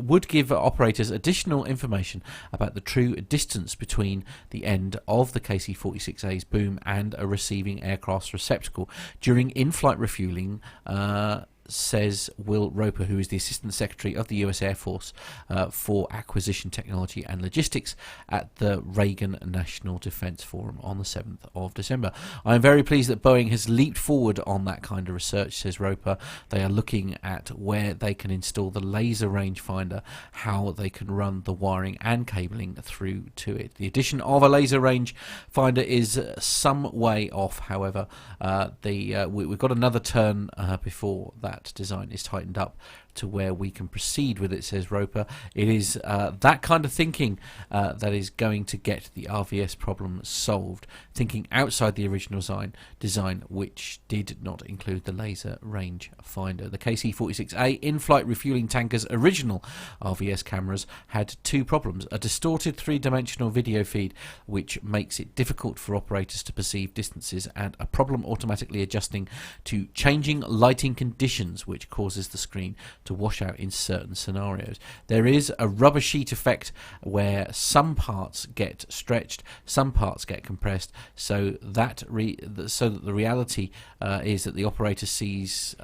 would give operators additional information about the true distance between the end of the KC-46A's boom and a receiving aircraft's receptacle during in-flight refueling, says Will Roper, who is the Assistant Secretary of the US Air Force for Acquisition Technology and Logistics at the Reagan National Defense Forum on the 7th of December. I am very pleased that Boeing has leaped forward on that kind of research, says Roper. They are looking at where they can install the laser rangefinder, how they can run the wiring and cabling through to it. The addition of a laser rangefinder is some way off, however. We've got another turn before that design is tightened up to where we can proceed with it, says Roper. It is that kind of thinking that is going to get the RVS problem solved, thinking outside the original design, which did not include the laser range finder. The KC-46A in-flight refueling tanker's original RVS cameras had two problems: a distorted three-dimensional video feed, which makes it difficult for operators to perceive distances, and a problem automatically adjusting to changing lighting conditions, which causes the screen to wash out in certain scenarios. There is a rubber sheet effect where some parts get stretched, some parts get compressed, so that the reality is that the operator sees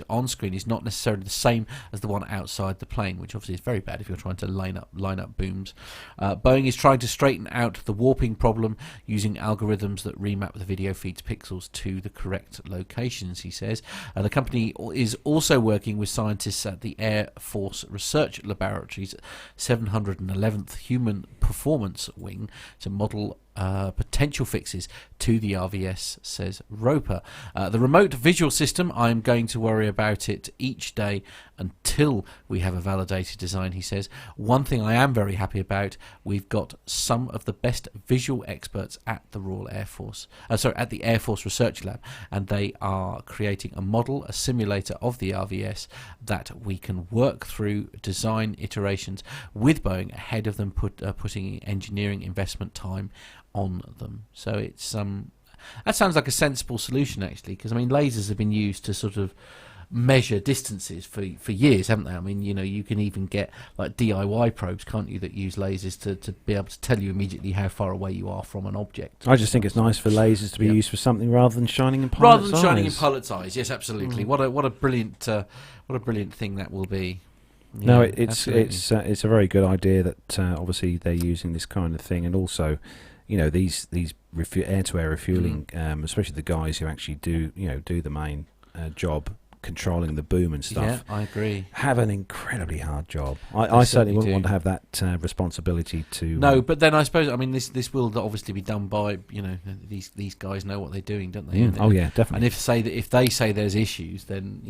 on screen is not necessarily the same as the one outside the plane, which obviously is very bad if you're trying to line up booms. Boeing is trying to straighten out the warping problem using algorithms that remap the video feed's pixels to the correct locations, he says. The company is also working with scientists at the Air Force Research Laboratory's 711th Human Performance Wing to model potential fixes to the RVS, says Roper. The remote visual system, I'm going to worry about it each day until we have a validated design, he says. One thing I am very happy about, we've got some of the best visual experts at the at the Air Force Research Lab, and they are creating a model, a simulator of the RVS that we can work through design iterations with Boeing ahead of them putting engineering investment time on them. So it's that sounds like a sensible solution, actually, because I mean lasers have been used to sort of measure distances for years, haven't they? I mean, you can even get like DIY probes, can't you, that use lasers to be able to tell you immediately how far away you are from an object. I just think it's nice for lasers to be used for something rather than shining in pilot's eyes. Yes, absolutely. What a brilliant thing that will be. Yeah, no, it's a very good idea that obviously they're using this kind of thing, and also these air-to-air refueling, especially the guys who actually do the main job, controlling the boom and stuff, I agree, have an incredibly hard job. I certainly wouldn't want to have that responsibility to. No, but then I suppose this will obviously be done by these guys know what they're doing, don't they? Oh yeah, definitely. And if they say there's issues, then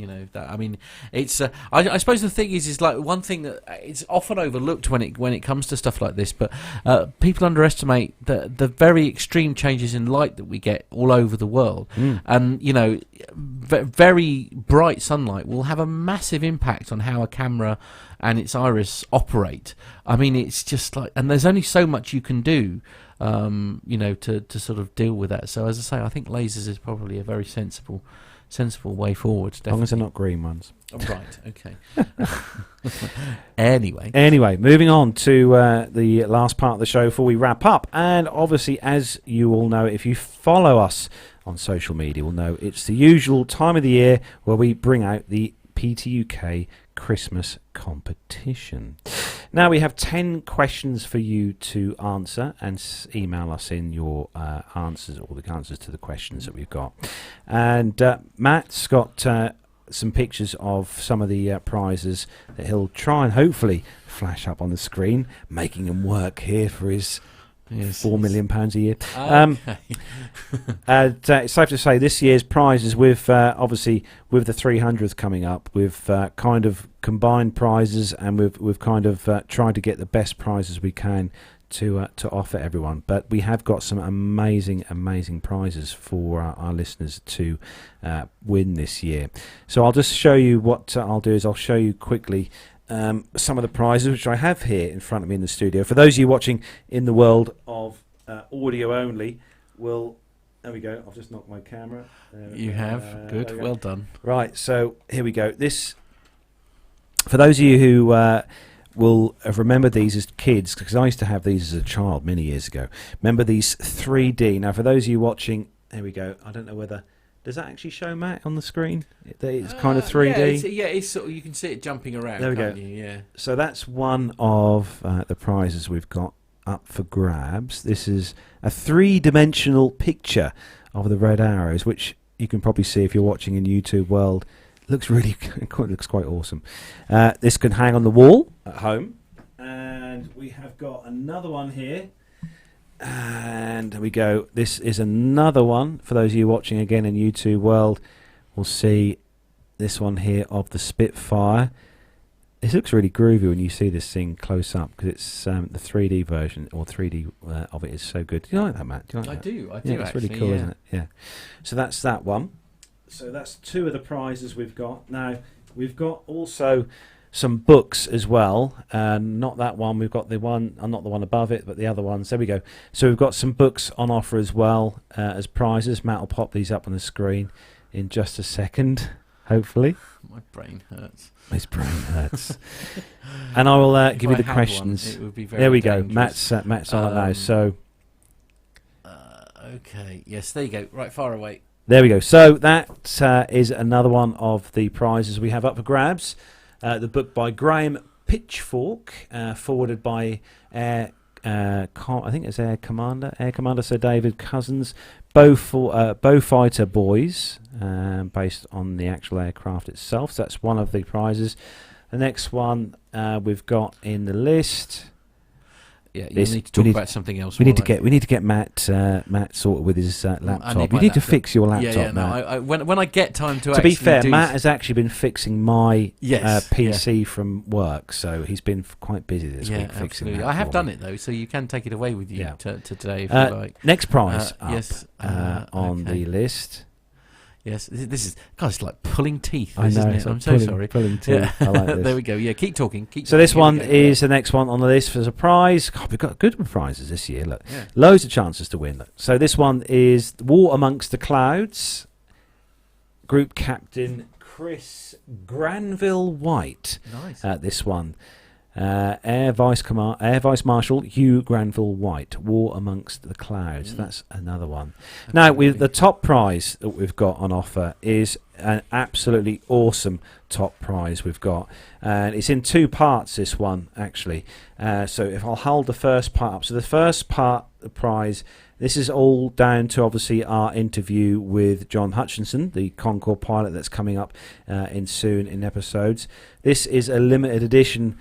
it's. I suppose the thing is like one thing that it's often overlooked when it comes to stuff like this, but people underestimate the very extreme changes in light that we get all over the world, and very bright sunlight will have a massive impact on how a camera and its iris operate. It's just like, and there's only so much you can do, to sort of deal with that. So as I say, I think lasers is probably a very sensible way forward. Definitely. As long as they're not green ones. Oh, right, okay. Anyway, moving on to the last part of the show before we wrap up. And obviously, as you all know, if you follow us on social media, will know it's the usual time of the year where we bring out the PTUK Christmas competition. Now we have 10 questions for you to answer, and email us in your answers, all the answers to the questions that we've got. And Matt's got some pictures of some of the prizes that he'll try and hopefully flash up on the screen, making him work here for his £4 million a year. It's safe to say this year's prizes, with obviously with the 300th coming up, we've kind of combined prizes, and we've kind of tried to get the best prizes we can to offer everyone. But we have got some amazing prizes for our listeners to win this year. So I'll just show you what I'll do is I'll show you quickly some of the prizes which I have here in front of me in the studio. For those of you watching in the world of audio only, there we go. I've just knocked my camera. You have. Good. Well done. Right, so here we go. This, for those of you who will have remembered these as kids, because I used to have these as a child many years ago. Remember these 3D. Now, for those of you watching, there we go. I don't know whether... Does that actually show, Matt, on the screen? It's kind of 3D. It's sort of, you can see it jumping around. There we go. Yeah. So that's one of the prizes we've got up for grabs. This is a 3-dimensional picture of the red arrows, which you can probably see if you're watching in YouTube world. Looks looks quite awesome. This can hang on the wall at home, and we have got another one here. And there we go. This is another one for those of you watching again in YouTube world. We'll see this one here of the Spitfire. This looks really groovy when you see this thing close up, because it's the 3D version, or 3D of it is so good. Do you like that, Matt? Do you like that? I do. Yeah, it's really cool, isn't it? Yeah. So that's that one. So that's 2 of the prizes we've got. Now we've got also some books as well. Not that one. We've got the one, not the one above it, but the other ones. There we go. So we've got some books on offer as well as prizes. Matt will pop these up on the screen in just a second, hopefully. My brain hurts. His brain hurts. And I will give you the questions. It would be very there we go. dangerous. Matt's on it now. So. Okay. Yes. There you go. Right. Far away. There we go. So that is another one of the prizes we have up for grabs. The book by Graham Pitchfork, forwarded by I think it's Air Commander Sir David Cousins, Beaufighter Boys, based on the actual aircraft itself. So that's one of the prizes. The next one we've got in the list. Yeah, you need to talk about something else. We need to get Matt sorted with his laptop. You need to fix your laptop, Matt. When I get time to be fair, Matt has actually been fixing my PC from work, so he's been quite busy this week fixing that. I have done it though, so you can take it away with you to today if you like. Next prize on the list. Yes, this is, God, it's like pulling teeth, I know, isn't it? I'm so sorry. Pulling teeth. Yeah. I like this. There we go. Yeah, keep talking. So this one is the next one on the list for a prize. God, we've got good prizes this year. Look, loads of chances to win. Look. So this one is War Amongst the Clouds. Group Captain Chris Granville White. Nice. This one. Air Vice Marshal Hugh Granville White, War Amongst the Clouds. That's another one. Now, the top prize that we've got on offer is an absolutely awesome top prize we've got, and it's in 2 parts, this one, actually. So if I'll hold the first part up. So the first part, the prize, This is all down to obviously our interview with John Hutchinson, the Concorde pilot, that's coming up soon in episodes. This is a limited edition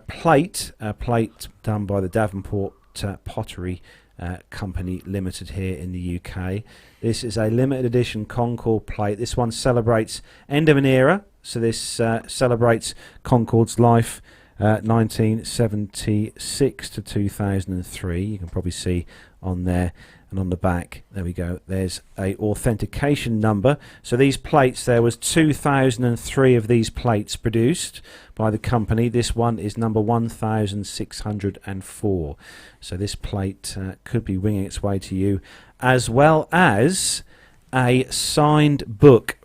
plate, a plate done by the Davenport Pottery Company Limited here in the UK. This is a limited edition Concorde plate. This one celebrates end of an era, so this celebrates Concorde's life, 1976 to 2003. You can probably see on there, and on the back, there we go, there's a authentication number. So these plates, there was 2003 of these plates produced by the company. This one is number 1604. So this plate could be winging its way to you, as well as a signed book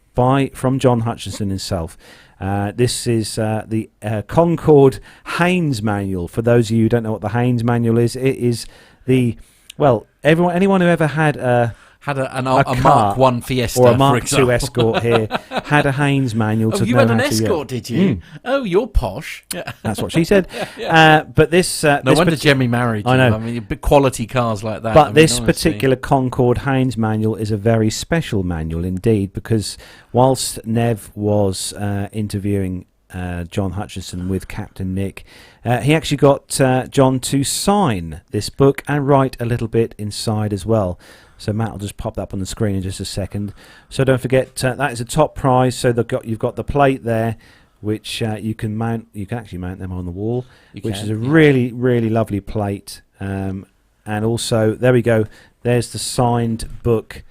from John Hutchinson himself. This is the Concorde Haynes Manual. For those of you who don't know what the Haynes Manual is, it is the, well, anyone who ever had a Mark 1 Fiesta or a Mark for II Escort here had a Haynes Manual. Oh, you had an Escort, did you? Oh, you're posh. Yeah. That's what she said. But this no wonder Jemmy married you. I know. I mean, big quality cars like that. But this particular Concorde Haynes Manual is a very special manual indeed, because whilst Nev was interviewing John Hutchinson with Captain Nick, he actually got John to sign this book and write a little bit inside as well. So Matt will just pop that up on the screen in just a second. So don't forget, that is a top prize. So you've got the plate there, which you can mount. You can actually mount them on the wall, which is a really, really lovely plate. And also, there we go. There's the signed book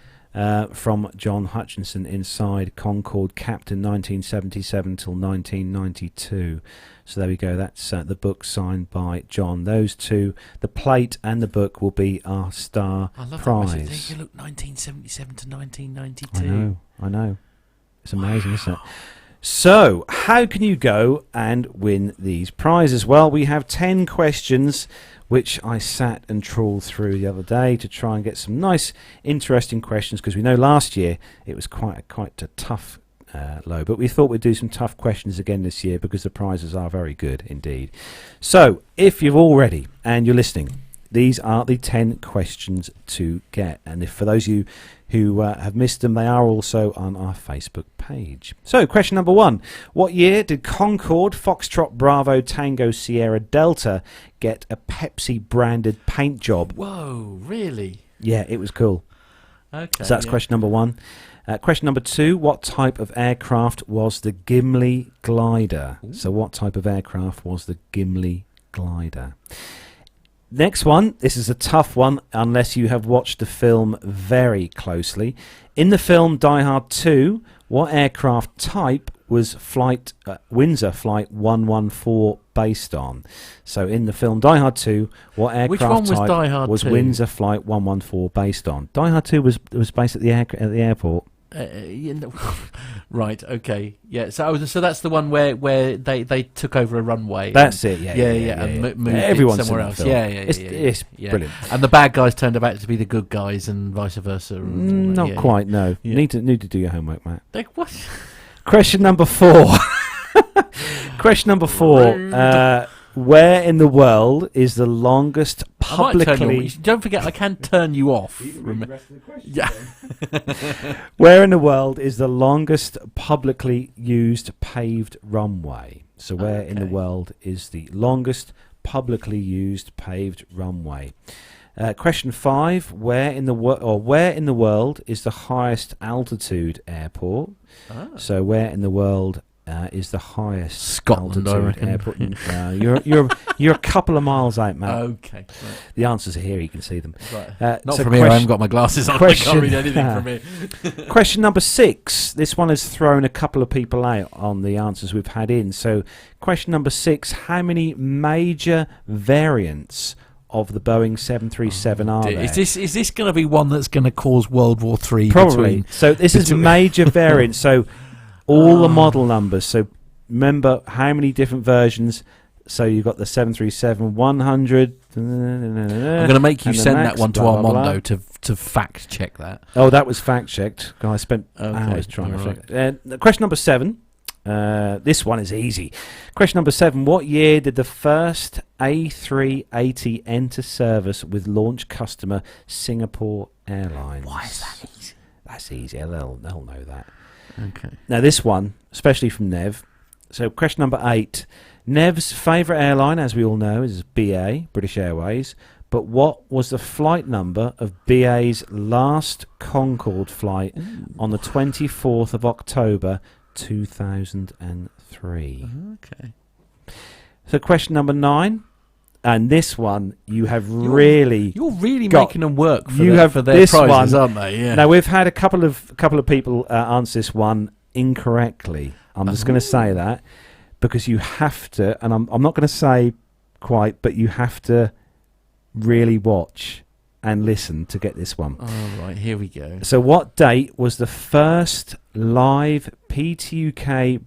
from John Hutchinson inside, Concorde Captain 1977 till 1992. So there we go. That's the book signed by John. Those two, the plate and the book, will be our star prize. You look 1977 to 1992. I know. It's amazing, isn't it? So, how can you go and win these prizes? Well, we have 10 questions, which I sat and trawled through the other day to try and get some nice, interesting questions, because we know last year it was quite a tough low, but we thought we'd do some tough questions again this year because the prizes are very good indeed. So, if you're all ready and you're listening, these are the 10 questions to get, and if for those of you who have missed them, they are also on our Facebook page. So, question number 1. What year did Concorde Foxtrot Bravo Tango Sierra Delta get a Pepsi-branded paint job? Whoa, really? Yeah, it was cool. Okay. So that's question number 1. Question number 2, what type of aircraft was the Gimli glider? Ooh. So what type of aircraft was the Gimli glider? Next one, this is a tough one unless you have watched the film very closely. In the film Die Hard 2, what aircraft type was Windsor Flight 114 based on? So in the film Die Hard 2, what aircraft type was Windsor Flight 114 based on? Die Hard 2 was based at the airport. Right, okay, yeah. So that's the one where they took over a runway. That's it. Yeah. And moved it somewhere else. It's brilliant. And the bad guys turned out to be the good guys, and vice versa. Not quite. No. Yeah. Need to do your homework, Matt. What? Question number 4. Question number 4. Where in the world is the longest publicly... Don't forget, I can turn you off. Yeah. Where in the world is the longest publicly used paved runway? So where in the world is the longest publicly used paved runway? Question 5. Where in the world is the highest altitude airport? So where in the world is the highest Scotland, altitude airport? You're a couple of miles out, Matt. Okay. Right. The answers are here. You can see them. Right. Not from here. I haven't got my glasses on. I can't read anything from here. Question number 6. This one has thrown a couple of people out on the answers we've had in. So, question number 6. How many major variants of the Boeing 737 are there? Is this going to be one that's going to cause World War III? Probably. So this is major variants. So all the model numbers. So remember how many different versions. So you've got the 737-100. I'm going to make you send that one to Armando to fact check that. Oh, that was fact checked. I spent hours trying to fact. Question number 7. This one is easy. Question number 7. What year did the first A380 enter service with launch customer Singapore Airlines? Why is that easy? That's easy. They'll know that. Okay. Now this one, especially from Nev. So question number 8. Nev's favourite airline, as we all know, is BA, British Airways. But what was the flight number of BA's last Concorde flight on the 24th of October 2003? Okay. So question number 9, and this one you're really making them work for their this prizes, one, aren't they? Yeah. Now we've had a couple of people answer this one incorrectly. I'm just going to say that because you have to, and I'm not going to say quite, but you have to really watch and listen to get this one. All right, here we go. So what date was the first live PTUK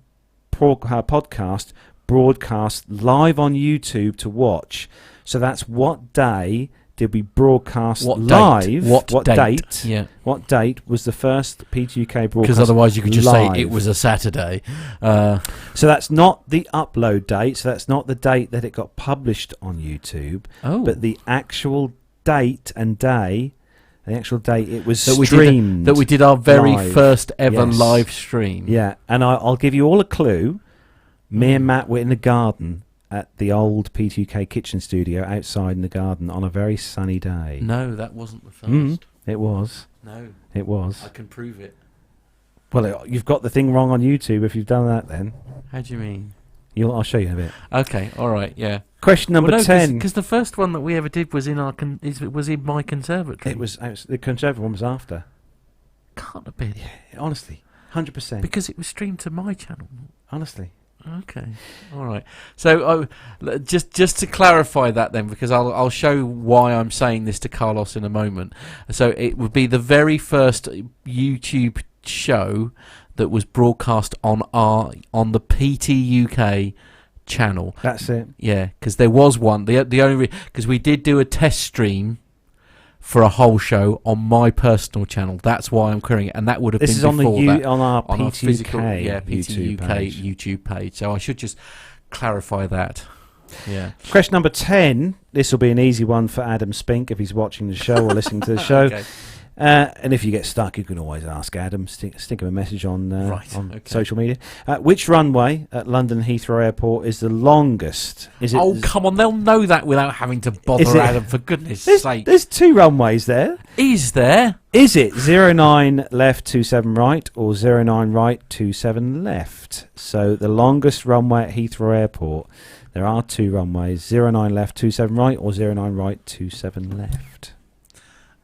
podcast broadcast live on YouTube to watch? So that's what day did we broadcast live? What date? Yeah. What date was the first PTUK broadcast? Because otherwise you could just live? say it was a Saturday. So that's not the upload date. So that's not the date that it got published on YouTube. Oh. But the actual date and day, the actual date it was streamed. That we did our very live. first ever Yes. live stream. Yeah, and I'll give you all a clue. Me and Matt were in the garden at the old PTUK kitchen studio outside in the garden on a very sunny day. No, that wasn't the first. It was. No. It was. I can prove it. Well, you've got the thing wrong on YouTube if you've done that then. How do you mean? I'll show you in a bit. Okay, all right, yeah. Question number 10. Because the first one that we ever did was in was in my conservatory. It was the conservative one was after. Can't have been. Yeah, honestly, 100%. Because it was streamed to my channel. Honestly. Okay, all right. So just to clarify that then, because I'll show why I'm saying this to Carlos in a moment. So it would be the very first YouTube show that was broadcast on the PTUK channel. That's it. Yeah, because there was one. The only because we did do a test stream for a whole show on my personal channel. That's why I'm querying it, and that would have been before that on our on our PTUK physical YouTube page. So I should just clarify that. Yeah. Question number 10. This will be an easy one for Adam Spink if he's watching the show or listening to the show. Okay. And if you get stuck, you can always ask Adam. Stick him a message on social media. Which runway at London Heathrow Airport is the longest? Is it? Come on, they'll know that without having to bother Adam. For goodness' sake, there's 2 runways there. Is there? Is it 09 left 27 right or 09 right 27 left? So the longest runway at Heathrow Airport. There are 2 runways: 09 left 27 right or 09 right 27 left.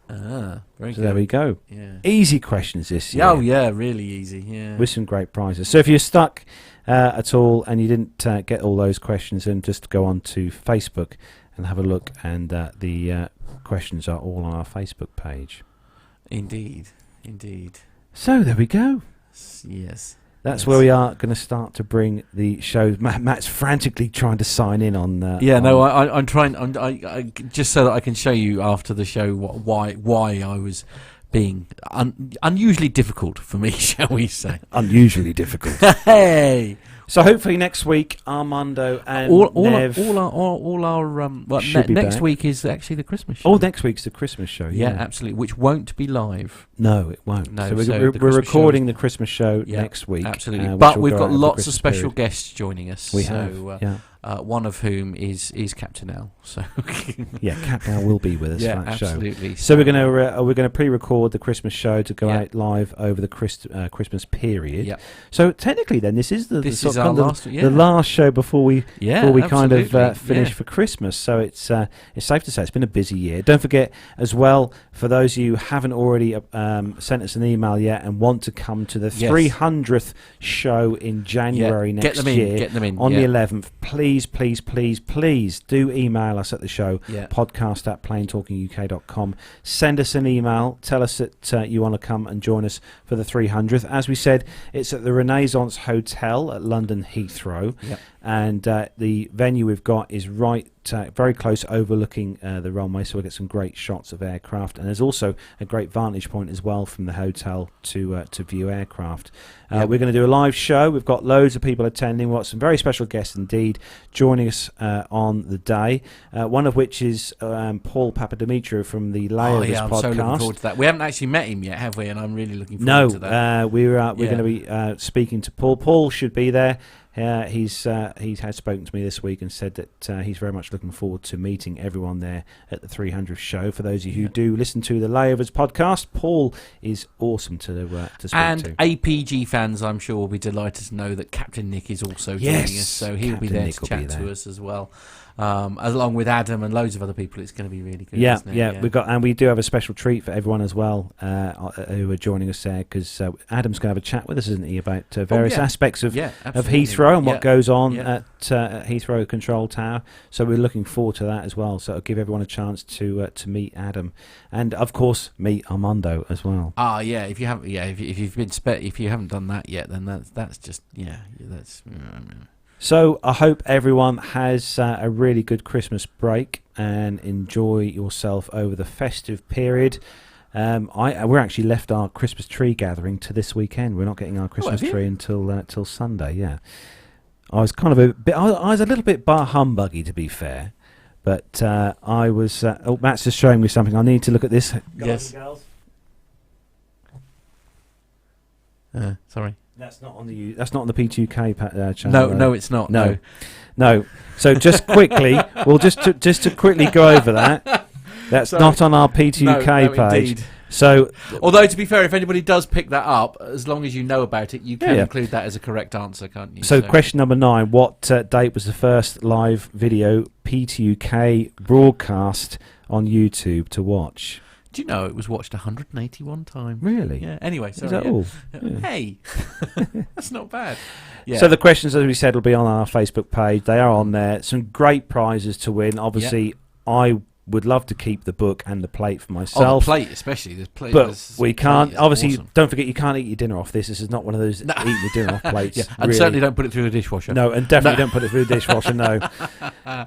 Very So good. there we go. Yeah. Easy questions this year. Oh yeah, really easy. Yeah. With some great prizes. So if you're stuck at all and you didn't get all those questions, then just go on to Facebook and have a look. And the questions are all on our Facebook page. Indeed. So there we go. Yes. That's where we are going to start to bring the show. Matt's frantically trying to sign in on. I'm trying. I just so that I can show you after the show why I was being unusually difficult for me, shall we say? Unusually difficult. Hey. So hopefully next week Armando and Nev next week is actually the Christmas show. Oh, next week's the Christmas show. Yeah, absolutely. Which won't be live. No, it won't. No, so the we're recording the Christmas show Yeah, next week. Absolutely. But we've got lots of Christmas special period. guests joining us. We have. Yeah. One of whom is Captain Al. So yeah, Captain Al will be with us for that absolutely. show. So we're going to pre-record the Christmas show to go out live over the Christmas period. Yep. So technically, then this is the last show before we kind of finish for Christmas. So it's safe to say it's been a busy year. Don't forget as well, for those of you who haven't already sent us an email yet and want to come to the 300th show in January next year, get them in on the 11th, please do email us at the show, podcast@planetalkinguk.com. Send us an email, tell us that you want to come and join us for the 300th. As we said, it's at the Renaissance Hotel at London Heathrow. and the venue we've got is right very close, overlooking the runway, so we'll get some great shots of aircraft, and there's also a great vantage point as well from the hotel to view aircraft. We're going to do a live show. We've got loads of people attending. We've got some very special guests indeed joining us on the day, one of which is Paul Papadimitriou from the Layovers podcast. I'm so looking forward to that. We haven't actually met him yet, have we? And I'm really looking forward to that. We're going to be speaking to Paul. Paul should be there. He has spoken to me this week and said that he's very much looking forward to meeting everyone there at the 300th show. For those of you who do listen to the Layovers podcast, Paul is awesome to speak to. And APG fans, I'm sure, will be delighted to know that Captain Nick is also joining us, so he'll be there to chat to us as well. Along with Adam and loads of other people. It's going to be really good. Isn't it? We do have a special treat for everyone as well who are joining us there, because Adam's going to have a chat with us, isn't he, about various aspects of Heathrow and what goes on at Heathrow Control Tower. So we're looking forward to that as well. So it'll give everyone a chance to meet Adam, and of course meet Armando as well. If you haven't, if you haven't done that yet, then that's just that's. So I hope everyone has a really good Christmas break and enjoy yourself over the festive period. We're actually left our Christmas tree gathering to this weekend. We're not getting our Christmas tree until Sunday. Yeah, I was kind of I was a little bit bar humbuggy, to be fair, but I was. Matt's just showing me something. I need to look at this. Yes. Sorry. That's not on the P2K channel. No, it's not. No. So just quickly, just to quickly go over that. That's not on our P2K page. Indeed. So, although to be fair, if anybody does pick that up, as long as you know about it, you can include that as a correct answer, can't you? So question number 9: what date was the first live video P2K broadcast on YouTube to watch? Do you know it was watched 181 times? Really? Yeah. Anyway, sorry. Is that all? Yeah. Hey, that's not bad. Yeah. So the questions, as we said, will be on our Facebook page. They are on there. Some great prizes to win. Obviously, I would love to keep the book and the plate for myself. The plate, especially. The plate, but we can't. Obviously, awesome. Don't forget, you can't eat your dinner off this. This is not one of those eating your dinner off plates. And certainly don't put it through the dishwasher. No, and definitely don't put it through the dishwasher, no.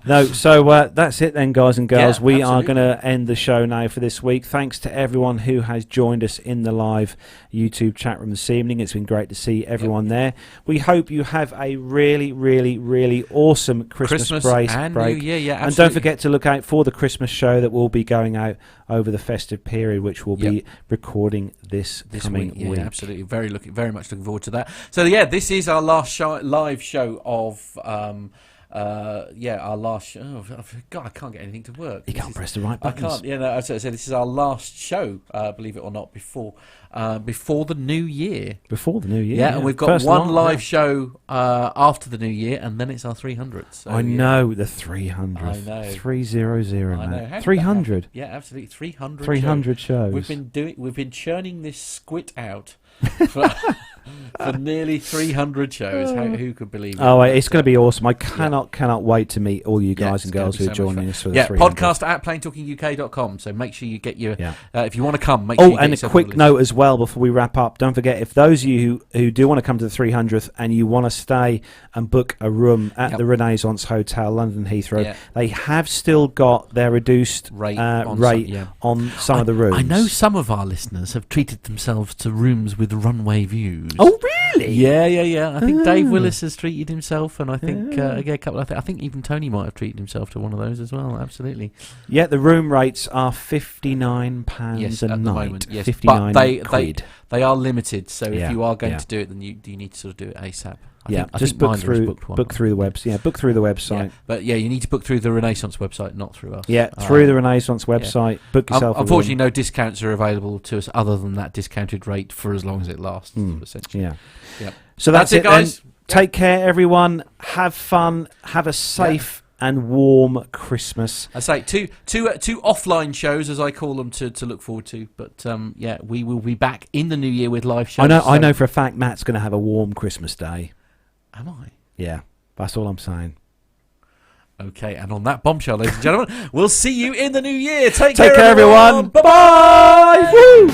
No, so that's it then, guys and girls. We are going to end the show now for this week. Thanks to everyone who has joined us in the live YouTube chat room this evening. It's been great to see everyone there. We hope you have a really, really, really awesome Christmas break. And New Year, absolutely. And don't forget to look out for the Christmas show that will be going out over the festive period, which we'll be recording this coming week. Yeah, absolutely. Very much looking forward to that. So this is our last live show of our last show. Oh, God, I can't get anything to work. You can't press the right buttons. I can't. Yeah, so this is our last show, believe it or not, before the new year. Before the new year. Yeah, and we've got one live show after the new year, and then it's our 300th. So, I know, the 300th. I know. 300, I man. know. 300. Yeah, absolutely. 300. 300 shows. We've been churning this squid out for nearly 300 shows. Who could believe it? Oh, it's going to be awesome. I cannot wait to meet all you guys and girls who are joining us for the 300. Podcast at planetalkinguk.com. So make sure you get your if you want to come, make sure you get and a quick note as well before we wrap up. Don't forget, if those of you who do want to come to the 300th and you want to stay and book a room at the Renaissance Hotel, London Heathrow, they have still got their reduced rate on some of the rooms. I know some of our listeners have treated themselves to rooms with runway views. Oh, really? Yeah. I think Dave Willis has treated himself, and I think a couple. I think even Tony might have treated himself to one of those as well. Absolutely. Yeah, the room rates are £59 a night. Moment, yes. 59 quid. They are limited, so if you are going to do it, then you need to sort of do it ASAP. I just think book through the website. Yeah, book through the website. Yeah, but you need to book through the Renaissance website, not through us. Yeah, through the Renaissance website. Book yourself. Unfortunately, no discounts are available to us other than that discounted rate for as long as it lasts. Essentially. Yeah. So that's it, guys. Take care, everyone. Have fun. Have a safe and warm Christmas. I say two offline shows, as I call them, to look forward to. But we will be back in the new year with live shows. I know for a fact Matt's going to have a warm Christmas day. Am I? Yeah, that's all I'm saying. Okay, and on that bombshell, ladies and gentlemen, we'll see you in the new year. Take care, everyone. Bye-bye. Woo!